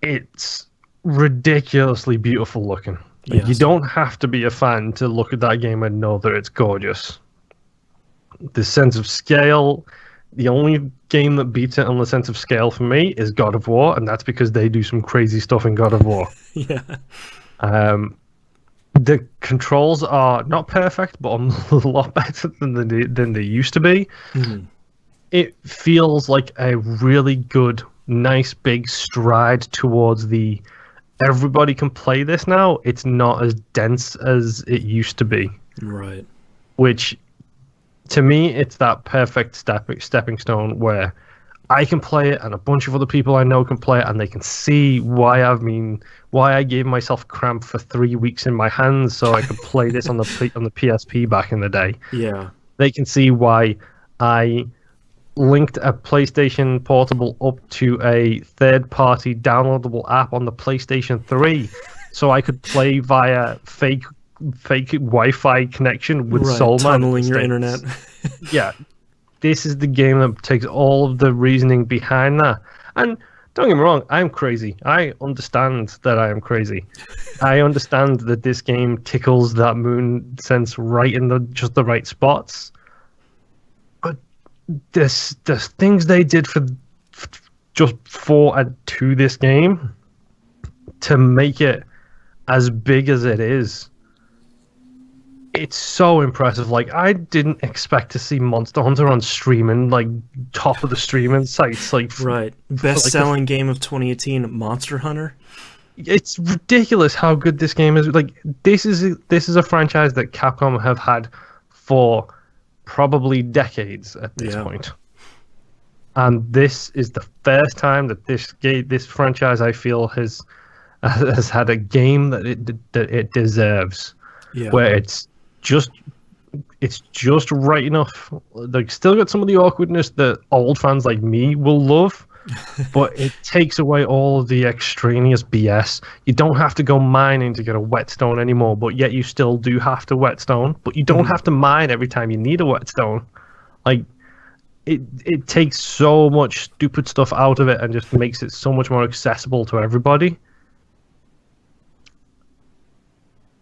It's ridiculously beautiful looking. Like, yes. You don't have to be a fan to look at that game and know that it's gorgeous. The sense of scale... The only game that beats it on the sense of scale for me is God of War, and that's because they do some crazy stuff in God of War. Yeah. The controls are not perfect, but a lot better than they used to be. Mm-hmm. It feels like a really good, nice, big stride towards the everybody can play this now. It's not as dense as it used to be. Right. Which... To me, it's that perfect stepping stone where I can play it and a bunch of other people I know can play it, and they can see why I gave myself cramp for 3 weeks in my hands so I could play this on the PSP back in the day. Yeah. They can see why I linked a PlayStation Portable up to a third-party downloadable app on the PlayStation 3, so I could play via fake Wi-Fi connection with Right, Soul Man. tunneling your internet. Yeah, this is the game that takes all of the reasoning behind that. And don't get me wrong, I'm crazy. I understand that I am crazy. I understand that this game tickles that moon sense right in just the right spots. But the things they did just for and to this game to make it as big as it is, it's so impressive. Like, I didn't expect to see Monster Hunter on streaming, like, top of the streaming sites. Like, Right. Best-selling game of 2018, Monster Hunter. It's ridiculous how good this game is. Like, this is a franchise that Capcom have had for probably decades at this point. And this is the first time that this franchise, I feel, has had a game that it deserves. Yeah. Where it's just right enough. Like, still got some of the awkwardness that old fans like me will love, but it takes away all of the extraneous BS. You don't have to go mining to get a whetstone anymore, but yet you still do have to whetstone. But you don't have to mine every time you need a whetstone. Like, it takes so much stupid stuff out of it and just makes it so much more accessible to everybody.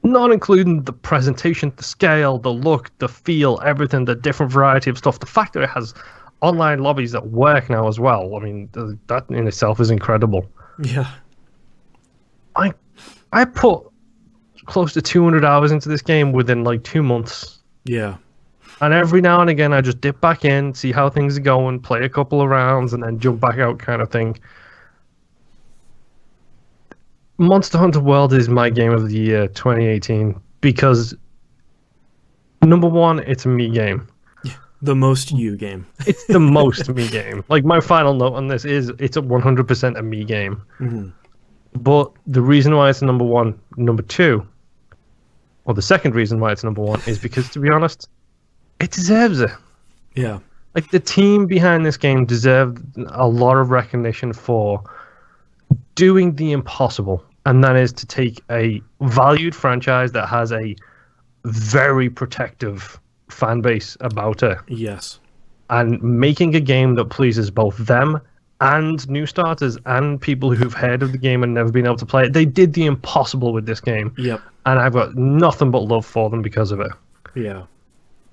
Not including the presentation, the scale, the look, the feel, everything, the different variety of stuff. The fact that it has online lobbies that work now as well. I mean, that in itself is incredible. Yeah. I put close to 200 hours into this game within like 2 months. Yeah. And every now and again, I just dip back in, see how things are going, play a couple of rounds, and then jump back out kind of thing. Monster Hunter World is my game of the year 2018 because, number one, it's a me game. The most you game. It's the most me game. Like, my final note on this is it's a 100% a me game. Mm-hmm. But the reason why it's number one, number two, or the second reason why it's number one is because, to be honest, it deserves it. Yeah. Like, the team behind this game deserved a lot of recognition for doing the impossible, and that is to take a valued franchise that has a very protective fan base about it. Yes. And making a game that pleases both them and new starters and people who've heard of the game and never been able to play it. They did the impossible with this game. Yep. And I've got nothing but love for them because of it. Yeah.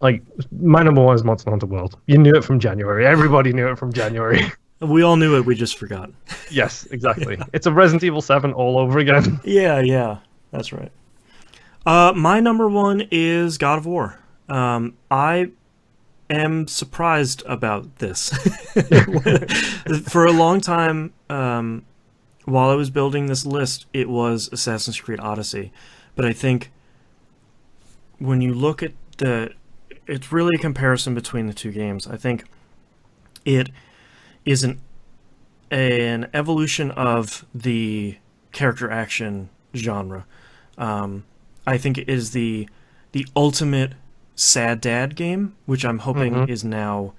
Like, my number one is Monster Hunter World. You knew it from January. Everybody knew it from January. We all knew it, we just forgot. Yes, exactly. Yeah. It's a Resident Evil 7 all over again. Yeah. That's right. My number one is God of War. I am surprised about this. For a long time, while I was building this list, it was Assassin's Creed Odyssey. But I think when you look at it's really a comparison between the two games. I think it is an evolution of the character action genre. I think it is the ultimate sad dad game, which I'm hoping is now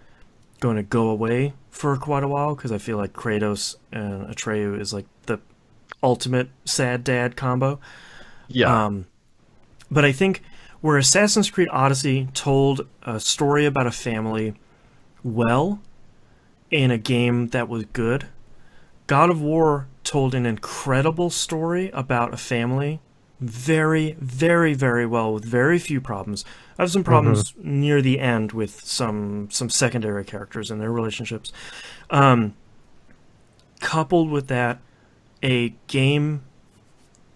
going to go away for quite a while, because I feel like Kratos and Atreyu is like the ultimate sad dad combo. Yeah. But I think where Assassin's Creed Odyssey told a story about a family well in a game that was good, God of War told an incredible story about a family very, very, very well with very few problems. I have some problems near the end with some secondary characters and their relationships. Coupled with that, a game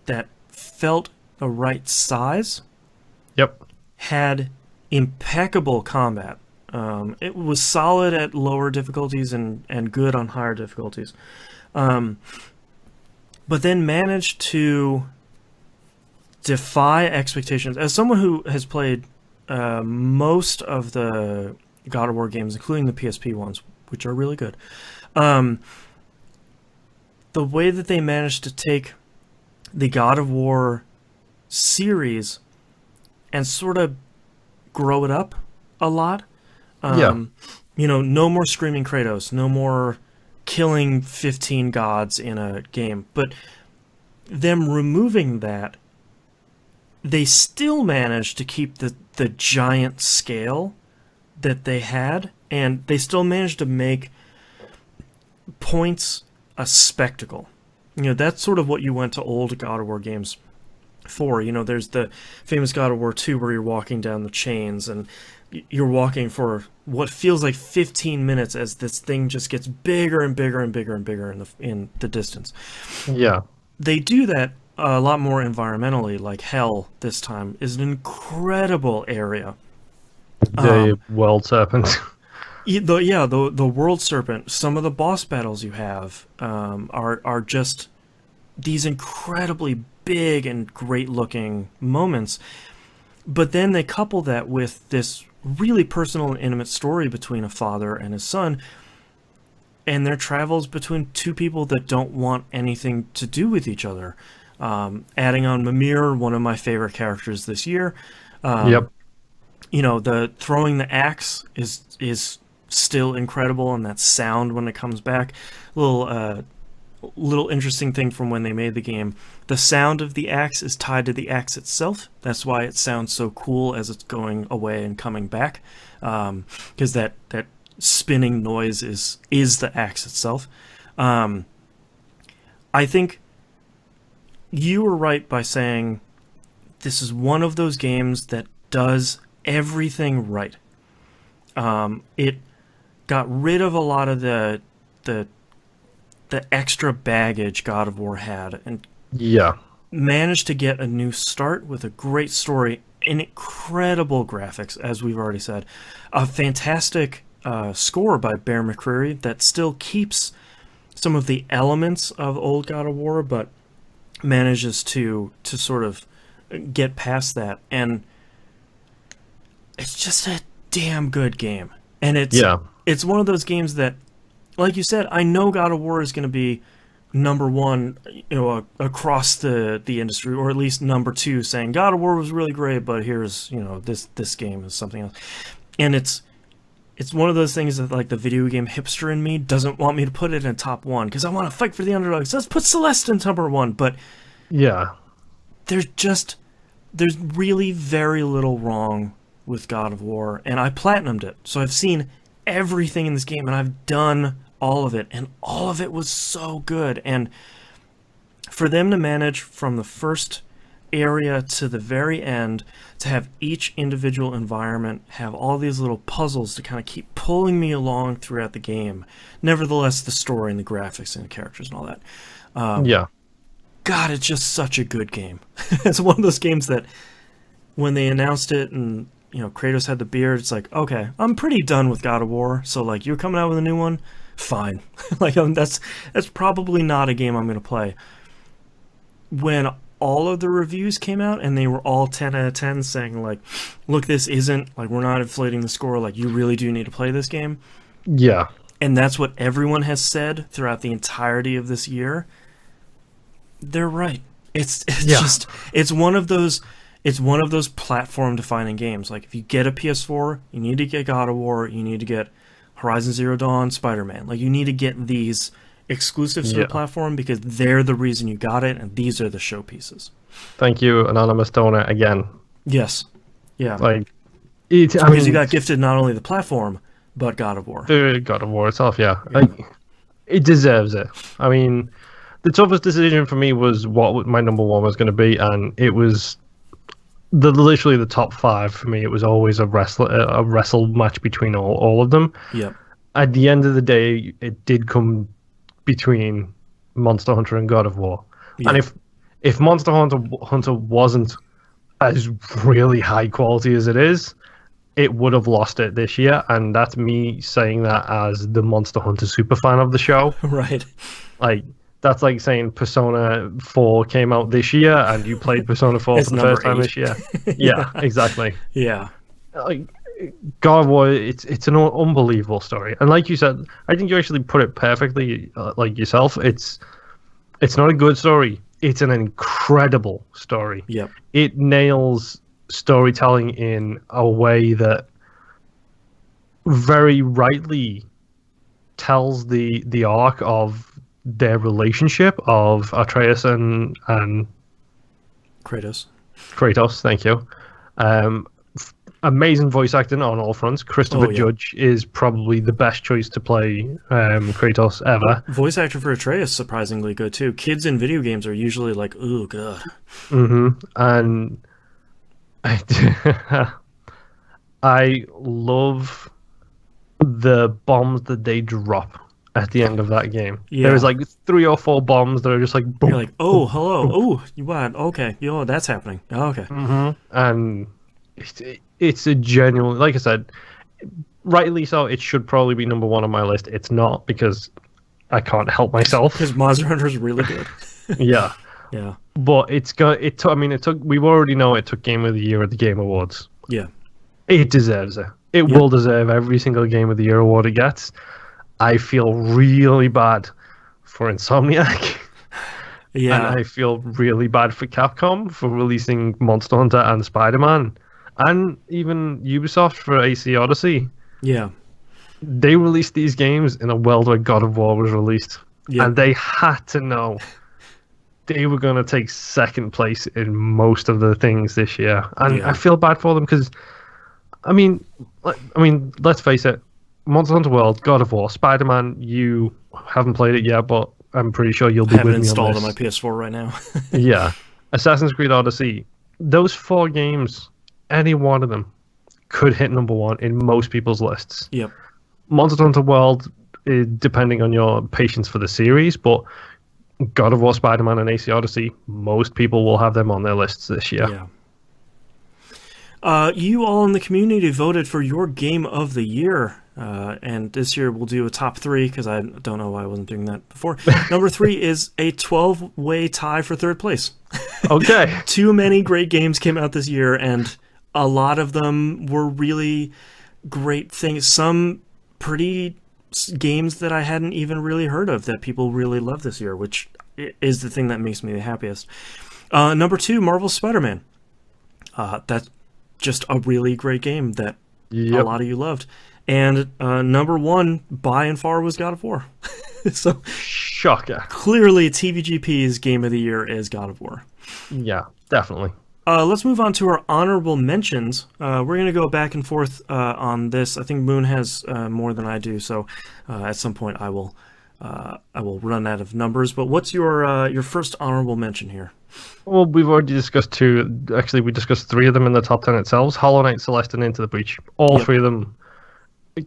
that felt the right size. Yep. Had impeccable combat. It was solid at lower difficulties and good on higher difficulties. But then managed to defy expectations. As someone who has played most of the God of War games, including the PSP ones, which are really good, the way that they managed to take the God of War series and sort of grow it up a lot. no more screaming Kratos, no more killing 15 gods in a game. But them removing that, they still managed to keep the giant scale that they had, and they still managed to make points a spectacle. That's sort of what you went to old God of War games for. There's the famous God of War 2 where you're walking down the chains and you're walking for what feels like 15 minutes as this thing just gets bigger and bigger and bigger and bigger in the distance. Yeah. They do that a lot more environmentally, like Hell this time is an incredible area. The World Serpent. The World Serpent, some of the boss battles you have are just these incredibly big and great looking moments. But then they couple that with this really personal and intimate story between a father and his son, and their travels between two people that don't want anything to do with each other. Adding on Mimir, one of my favorite characters this year. Yep. The throwing the axe is still incredible, and that sound when it comes back. Little interesting thing from when they made the game. The sound of the axe is tied to the axe itself. That's why it sounds so cool as it's going away and coming back, because that spinning noise is the axe itself. I think you were right by saying this is one of those games that does everything right. It got rid of a lot of the extra baggage God of War had, and managed to get a new start with a great story and incredible graphics, as we've already said. A fantastic score by Bear McCreary that still keeps some of the elements of old God of War, but manages to sort of get past that. And it's just a damn good game. And it's one of those games that, like you said, I know God of War is going to be number one, across the industry, or at least number two, saying God of War was really great, but here's, this game is something else. And it's one of those things that, like, the video game hipster in me doesn't want me to put it in top one because I want to fight for the underdogs. Let's put Celeste in number one. But there's really very little wrong with God of War, and I platinumed it, so I've seen everything in this game, and I've done all of it, and all of it was so good. And for them to manage from the first area to the very end to have each individual environment have all these little puzzles to kind of keep pulling me along throughout the game, nevertheless the story and the graphics and the characters and all that, God, it's just such a good game. It's one of those games that when they announced it and Kratos had the beard, it's like, okay, I'm pretty done with God of War, so like, you're coming out with a new one, fine. Like, that's probably not a game I'm going to play. When all of the reviews came out and they were all 10 out of 10 saying, like, look, this isn't, like, we're not inflating the score, like, you really do need to play this game. Yeah. And that's what everyone has said throughout the entirety of this year. They're right. It's one of those platform defining games. Like, if you get a PS4, you need to get God of War, you need to get Horizon Zero Dawn, Spider-Man. Like, you need to get these exclusives to the platform because they're the reason you got it, and these are the showpieces. Thank you, Anonymous Donor, again. Yes. Yeah. Like, because you got gifted not only the platform, but God of War. The God of War itself, yeah. Like, it deserves it. I mean, the toughest decision for me was what my number one was going to be, and it was literally the top five for me. It was always a wrestle match between all of them. Yep. At the end of the day, it did come between Monster Hunter and God of War. Yep. And if Monster Hunter wasn't as really high quality as it is, it would have lost it this year. And that's me saying that as the Monster Hunter super fan of the show. Right. Like, that's like saying Persona 4 came out this year and you played Persona 4 for the first time this year. Yeah, exactly. Yeah. Like, God of War, it's an unbelievable story. And like you said, I think you actually put it perfectly, like yourself. It's not a good story. It's an incredible story. Yep. It nails storytelling in a way that very rightly tells the arc of their relationship of Atreus and Kratos. Kratos. Thank you. Amazing voice acting on all fronts. Christopher Oh, yeah. Judge is probably the best choice to play Kratos ever. Voice actor for Atreus surprisingly good too. Kids in video games are usually like, "Ooh, god." And I love the bombs that they drop at the end of that game. Yeah. There's like 3 or 4 bombs that are just like boom, You're like, "Oh, hello. Oh, you what? Okay. Yo, that's happening. Oh, okay." and it's a genuine, like I said, rightly so. It should probably be number 1 on my list. It's not because I can't help myself. Because Monster Hunter is really good. Yeah, Yeah. but it's got it. I mean, it took. We already know it took Game of the Year at the Game Awards. Yeah. It deserves it. It will deserve every single Game of the Year award it gets. I feel really bad for Insomniac. Yeah. And I feel really bad for Capcom for releasing Monster Hunter and Spider-Man. And even Ubisoft for AC Odyssey. Yeah. They released these games in a world where God of War was released. Yeah. And they had to know they were going to take second place in most of the things this year. And Yeah. I feel bad for them because, I mean, let's face it. Monster Hunter World, God of War, Spider-Man, you haven't played it yet, but I'm pretty sure you'll be I have with it me installed on on this. my PS4 right now. Yeah. Assassin's Creed Odyssey. Those 4 games, any one of them could hit number 1 in most people's lists. Yep. Monster Hunter World, depending on your patience for the series, but God of War, Spider-Man, and AC Odyssey, most people will have them on their lists this year. Yeah. You all in the community voted for your game of the year. And this year we'll do a top 3 because I don't know why I wasn't doing that before. Number 3 is a 12-way tie for third place. Okay. Too many great games came out this year, and a lot of them were really great things. Some pretty games that I hadn't even really heard of that people really loved this year, which is the thing that makes me the happiest. Number 2, Marvel's Spider-Man. That's just a really great game that a lot of you loved. And number 1, by and far, was God of War. So Shocker. clearly, TVGP's game of the year is God of War. Yeah, definitely. Let's move on to our honorable mentions. We're going to go back and forth on this. I think Moon has more than I do, so at some point I will run out of numbers. But what's your first honorable mention here? Well, we've already discussed 2. Actually, we discussed 3 of them in the top 10 itself. Hollow Knight, Celeste, and Into the Breach. All 3 of them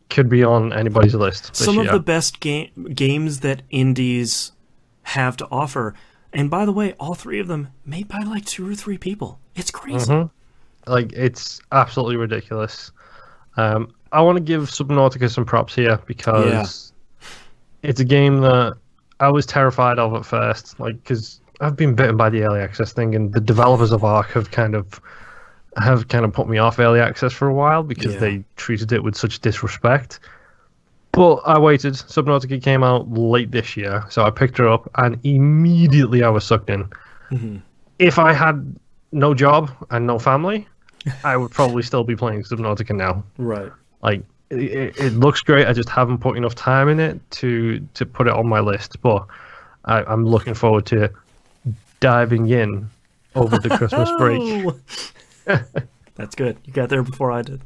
could be on anybody's list this Some year. of the best games that indies have to offer. And by the way, all 3 of them made by like 2 or 3 people. It's crazy. Like, it's absolutely ridiculous. I want to give Subnautica some props here because it's a game that I was terrified of at first, like, because I've been bitten by the early access thing, and the developers of Ark have kind of put me off early access for a while because they treated it with such disrespect. But I waited. Subnautica came out late this year, so I picked her up, and immediately I was sucked in. If I had no job and no family, I would probably still be playing Subnautica now. Right. Like, it looks great. I just haven't put enough time in it to put it on my list. But I'm looking forward to diving in over the Christmas break. That's good. You got there before I did.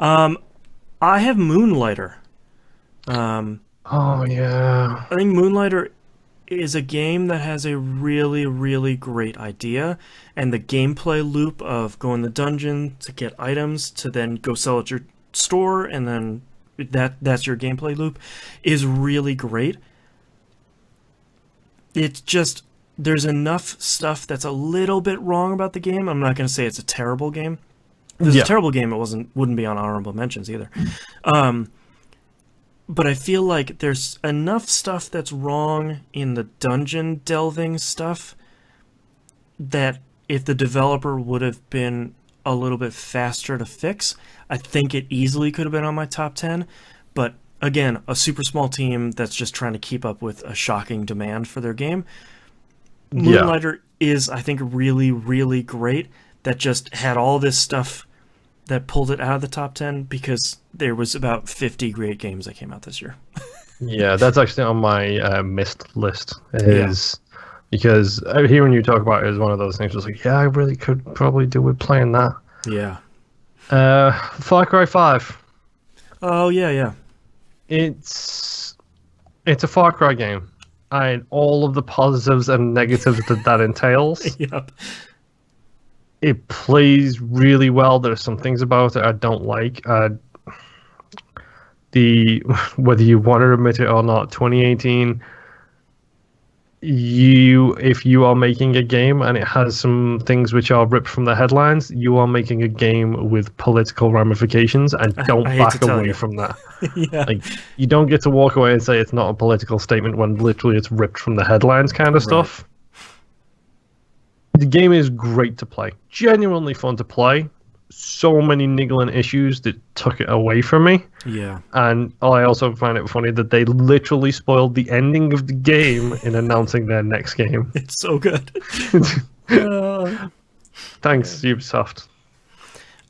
I have Moonlighter. Oh, yeah. I think Moonlighter is a game that has a really, really great idea, and the gameplay loop of go in the dungeon to get items to then go sell at your store, and then that's your gameplay loop, is really great. It's just, there's enough stuff that's a little bit wrong about the game. I'm not going to say it's a terrible game. If it's a terrible game, it wouldn't be on honorable mentions either. But I feel like there's enough stuff that's wrong in the dungeon delving stuff that if the developer would have been a little bit faster to fix, I think it easily could have been on my top 10. But again, a super small team that's just trying to keep up with a shocking demand for their game. Moonlighter is, I think, really, really great. That just had all this stuff that pulled it out of the top 10 because there was about 50 great games that came out this year. Yeah, that's actually on my missed list. Because hearing you talk about it is one of those things. Just like, yeah, I really could probably do with playing that. Yeah. Far Cry 5. Oh yeah. It's a Far Cry game, and all of the positives and negatives that entails. Yep. It plays really well. There's some things about it I don't like. Whether you want to admit it or not, 2018. If you are making a game and it has some things which are ripped from the headlines, you are making a game with political ramifications, and don't back away from that. Yeah. Like, you don't get to walk away and say it's not a political statement when literally it's ripped from the headlines kind of stuff. The game is great to play. Genuinely fun to play. So many niggling issues that took it away from me. Yeah. And I also find it funny that they literally spoiled the ending of the game in announcing their next game. It's so good. Thanks, Ubisoft.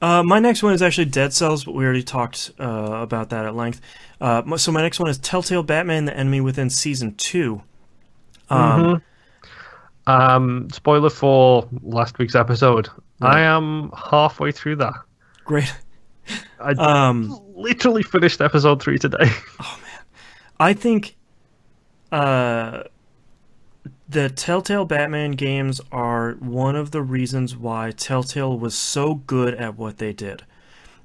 My next one is actually Dead Cells, but we already talked about that at length. So my next one is Telltale Batman: The Enemy Within Season 2. Spoiler for last week's episode. Right. I am halfway through that. Great. I literally finished episode 3 today. Oh man, I think the Telltale Batman games are one of the reasons why Telltale was so good at what they did,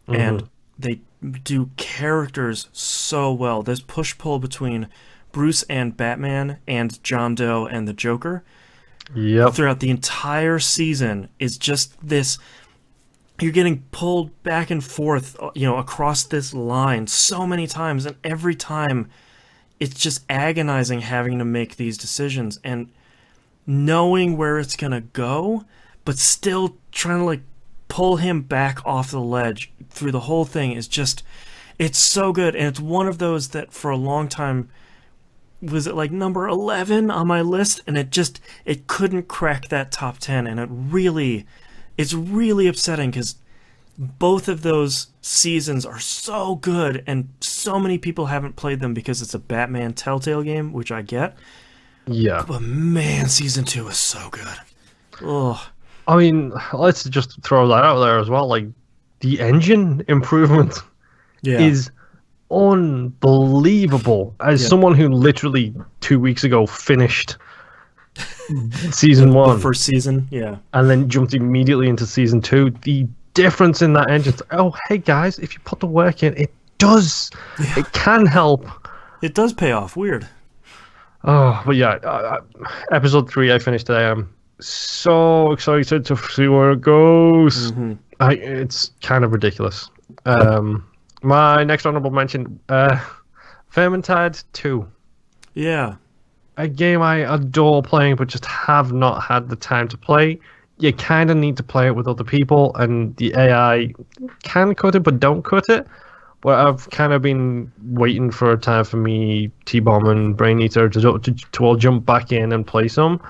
and they do characters so well. This push-pull between Bruce and Batman and John Doe and the Joker throughout the entire season is just this. You're getting pulled back and forth, across this line so many times, and every time it's just agonizing having to make these decisions and knowing where it's going to go, but still trying to pull him back off the ledge through the whole thing is just, it's so good. And it's one of those that for a long time was it number 11 on my list, and it couldn't crack that top 10, and it's really upsetting because both of those seasons are so good, and so many people haven't played them because it's a Batman Telltale game, which I get. Yeah. But man, Season 2 is so good. Ugh. I mean, let's just throw that out there as well. The engine improvement is unbelievable. As someone who literally 2 weeks ago finished Season 1. The first season, and then jumped immediately into Season 2. The difference in that engine. Oh, hey guys, if you put the work in, it does. Yeah. It can help. It does pay off. Weird. Oh, but yeah, episode 3 I finished today. I'm so excited to see where it goes. It's kind of ridiculous. My next honorable mention, Vermintide 2. Yeah. A game I adore playing, but just have not had the time to play. You kind of need to play it with other people, and the AI can cut it, but don't cut it. But I've kind of been waiting for a time for me, T-Bomb and Brain Eater, to all jump back in and play some.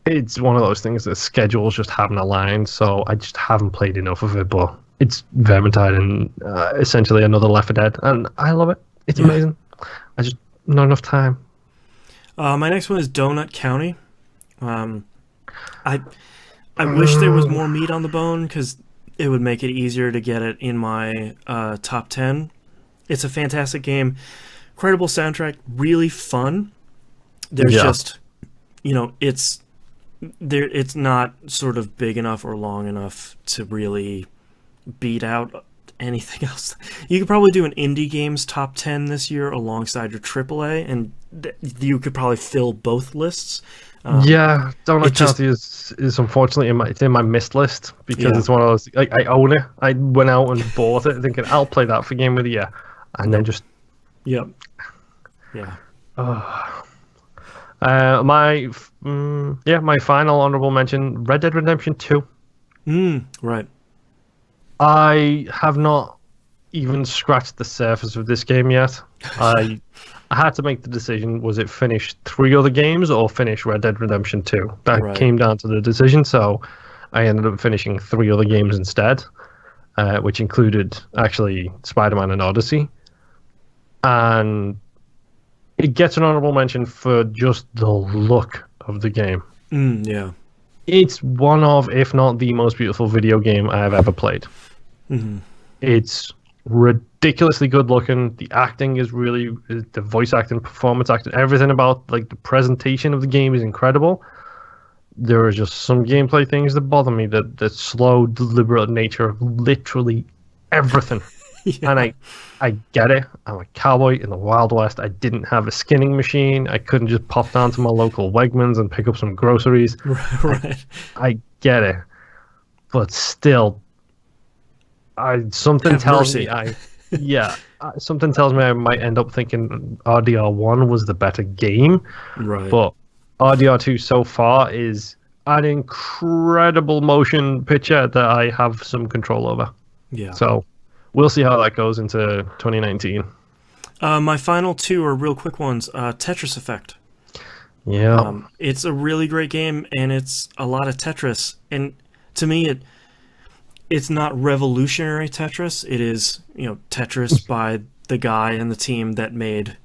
It's one of those things that schedules just haven't aligned, so I just haven't played enough of it. But it's Vermintide and essentially another Left 4 Dead, and I love it. It's amazing. I just not enough time. My next one is Donut County. I wish there was more meat on the bone because it would make it easier to get it in my top 10. It's a fantastic game, incredible soundtrack, really fun. There's just, it's not sort of big enough or long enough to really beat out anything else. You could probably do an indie games top 10 this year alongside your AAA, and you could probably fill both lists. Donut County is unfortunately in my missed list because it's one of those. I own it. I went out and bought it thinking I'll play that for Game of the Year, and then just my final honorable mention: Red Dead Redemption 2. Right. I have not even scratched the surface of this game yet. I had to make the decision, was it finish 3 other games or finish Red Dead Redemption 2? That came down to the decision, so I ended up finishing 3 other games instead. which included actually Spider-Man and Odyssey. And it gets an honorable mention for just the look of the game. Yeah. It's one of, if not the most beautiful video game I have ever played. Mm-hmm. It's ridiculously good looking. The acting is really, the voice acting, performance acting, everything about like the presentation of the game is incredible. There are just some gameplay things that bother me. The slow, deliberate nature of literally everything. Yeah. And I get it. I'm a cowboy in the Wild West. I didn't have a skinning machine. I couldn't just pop down to my local Wegmans and pick up some groceries. Right. I get it. But still, something Have tells mercy. me something tells me I might end up thinking RDR1 was the better game. Right. But RDR2 so far is an incredible motion picture that I have some control over. Yeah. So we'll see how that goes into 2019. My final two are real quick ones. Tetris Effect. Yeah. It's a really great game, and it's a lot of Tetris. And to me, it's not revolutionary Tetris. It is, Tetris by the guy and the team that made,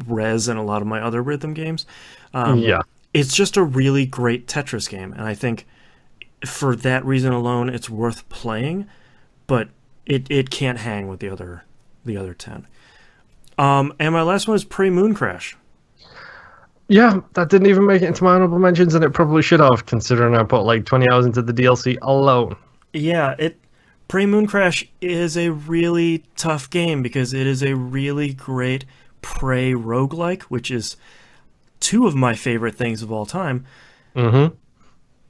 Rez and a lot of my other rhythm games. Yeah. It's just a really great Tetris game, and I think for that reason alone, it's worth playing. But it can't hang with the other 10. And my last one is Pre-Moon Crash. Yeah, that didn't even make it into my honorable mentions, and it probably should have, considering I put like 20 hours into the DLC alone. Yeah, Pre-Moon Crash is a really tough game because it is a really great Prey roguelike, which is two of my favorite things of all time. Mm-hmm.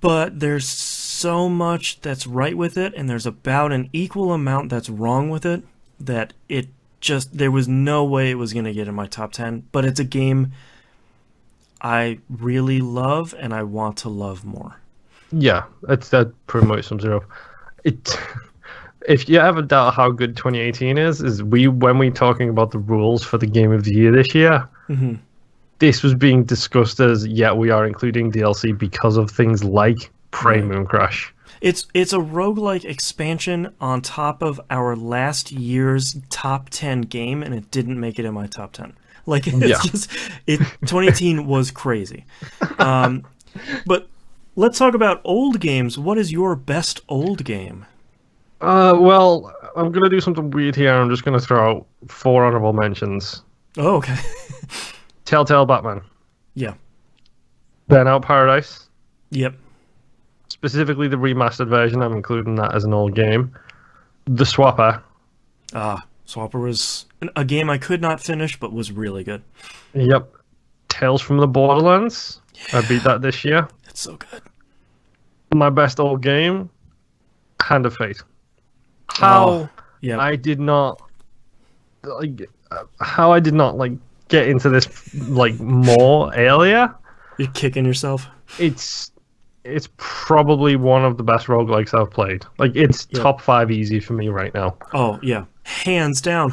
But there's so much that's right with it, and there's about an equal amount that's wrong with it, that there was no way it was going to get in my top 10. But it's a game I really love, and I want to love more. Yeah, that pretty much sums it up. If you ever doubt how good 2018 is when we talking about the rules for the Game of the Year this year, Mm-hmm. this was being discussed as, we are including DLC because of things like Moon Crash. It's a roguelike expansion on top of our last year's top 10 game, and it didn't make it in my top 10. Like, it's 2018 was crazy. But let's talk about old games. What is your best old game? Well, I'm going to do something weird here. I'm just going to throw out 4 honorable mentions. Oh, okay. Telltale Batman. Yeah. Burnout Paradise. Yep. Specifically the remastered version. I'm including that as an old game. The Swapper. Swapper was a game I could not finish, but was really good. Yep. Tales from the Borderlands. Yeah. I beat that this year. It's so good. My best old game, Hand of Fate. I did not get into this more earlier. You're kicking yourself. It's probably one of the best roguelikes I've played. It's top 5 easy for me right now. Oh yeah, hands down.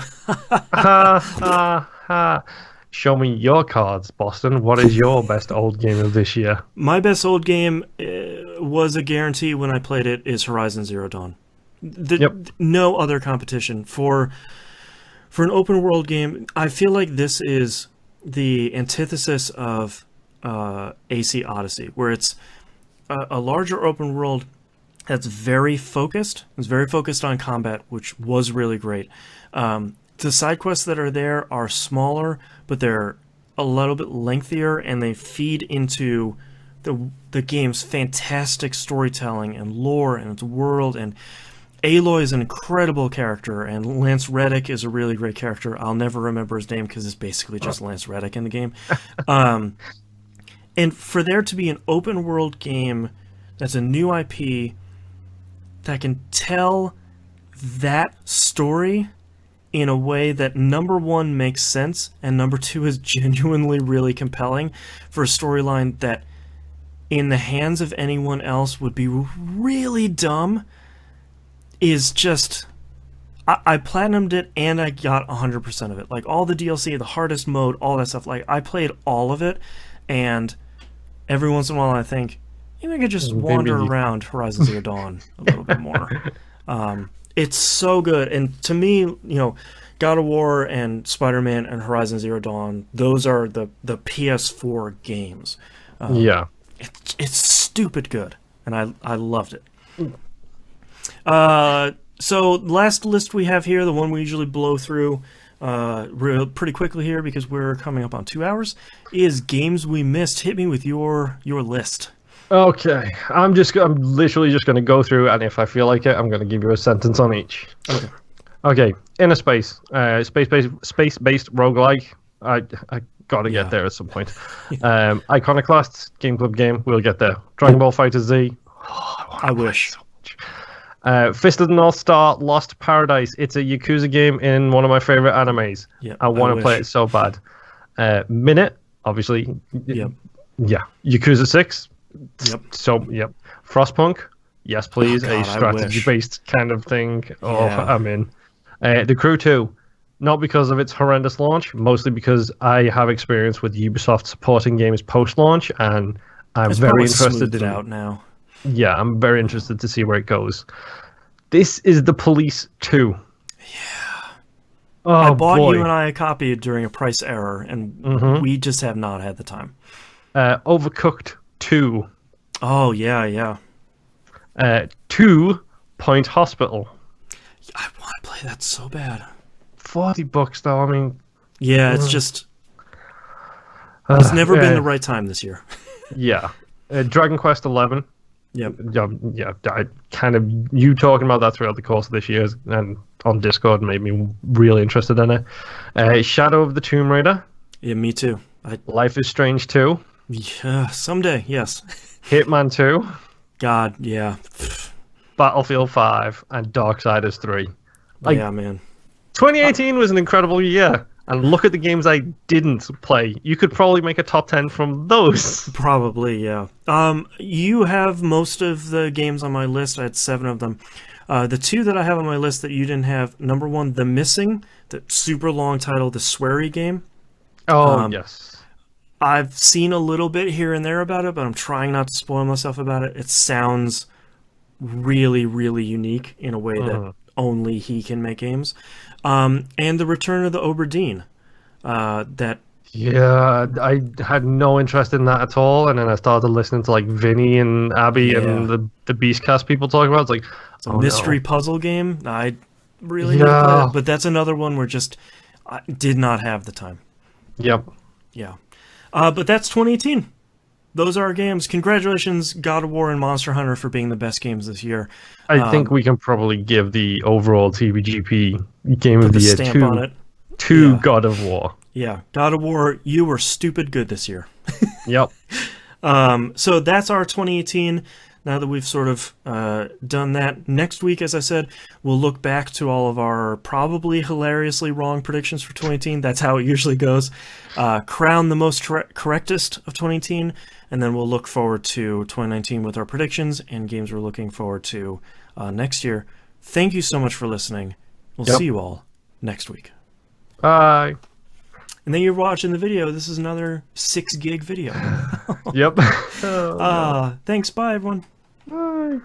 Show me your cards, Boston. What is your best old game of this year? My best old game was a guarantee when I played it is Horizon Zero Dawn. No other competition for an open world game. I feel like this is the antithesis of AC Odyssey, where it's a larger open world that's very focused. It's very focused on combat, which was really great. The side quests that are there are smaller, but they're a little bit lengthier, and they feed into the game's fantastic storytelling and lore and its world. And Aloy is an incredible character, and Lance Reddick is a really great character. I'll never remember his name because it's basically just Lance Reddick in the game. And for there to be an open world game that's a new IP that can tell that story in a way that, number one, makes sense, and number two, is genuinely really compelling for a storyline that in the hands of anyone else would be really dumb, is just... I platinumed it, and I got 100% of it. Like, all the DLC, the hardest mode, all that stuff. Like, I played all of it, and every once in a while I think, maybe I could just wander around Horizon Zero Dawn a little bit more. It's so good. And to me, God of War and Spider-Man and Horizon Zero Dawn, those are the PS4 games. Yeah. It's stupid good, and I loved it. So last list we have here, the one we usually blow through pretty quickly here because we're coming up on 2 hours, is games we missed. Hit me with your list. Okay, I'm literally just going to go through, and if I feel like it, I'm going to give you a sentence on each. Okay. Okay, Inner Space, space-based roguelike. I got to get there at some point. Iconoclast, Game Club game. We'll get there. Dragon Ball Fighter Z. I wish. Fist of the North Star, Lost Paradise. It's a Yakuza game in one of my favorite animes. Yep, I want to play it so bad. Minute, obviously. Yep. Yeah. Yakuza 6. Yep. So, yep. Frostpunk. Yes, please. Oh, God, a strategy-based kind of thing. Oh, Yeah. I'm in. The Crew 2. Not because of its horrendous launch, mostly because I have experience with Ubisoft supporting games post-launch, and I'm It's very probably interested smoothed it out now. Yeah, I'm very interested to see where it goes. This is The Police 2. Yeah. Oh, I bought boy. you and I a copy during a price error, and we just have not had the time. Overcooked 2. Oh, yeah. 2 Point Hospital. I want to play that so bad. $40 though, I mean... Yeah, it's just... It's never been the right time this year. Yeah. Dragon Quest 11. Yep. Yeah, I kind of... You talking about that throughout the course of this year and on Discord made me really interested in it. Shadow of the Tomb Raider. Yeah, me too. Life is Strange 2. Yeah, someday, yes. Hitman 2. God, yeah. Battlefield 5. And Darksiders 3. Yeah, man. 2018 was an incredible year. And look at the games I didn't play. You could probably make a top 10 from those. Probably, yeah. You have most of the games on my list. I had 7 of them. The 2 that I have on my list that you didn't have, number 1, The Missing, the super long title, the sweary game. Oh, yes. I've seen a little bit here and there about it, but I'm trying not to spoil myself about it. It sounds really, really unique in a way that only he can make games. And The Return of the Oberdeen. Yeah, I had no interest in that at all, and then I started listening to like Vinny and Abby and the Beastcast people talk about it. It's like a mystery puzzle game. I really need to play it, but that's another one where just I did not have the time. Yep. Yeah. But that's 2018. Those are our games. Congratulations, God of War and Monster Hunter, for being the best games this year. I think we can probably give the overall TVGP Game of the Year stamp on it. to God of War. Yeah, God of War, you were stupid good this year. Yep. So that's our 2018. Now that we've sort of done that, next week, as I said, we'll look back to all of our probably hilariously wrong predictions for 2018. That's how it usually goes. Crown the most correctest of 2018, and then we'll look forward to 2019 with our predictions and games we're looking forward to next year. Thank you so much for listening. We'll see you all next week. Bye. And then you're watching the video. This is another 6 gig video. Yep. Thanks. Bye, everyone. Bye.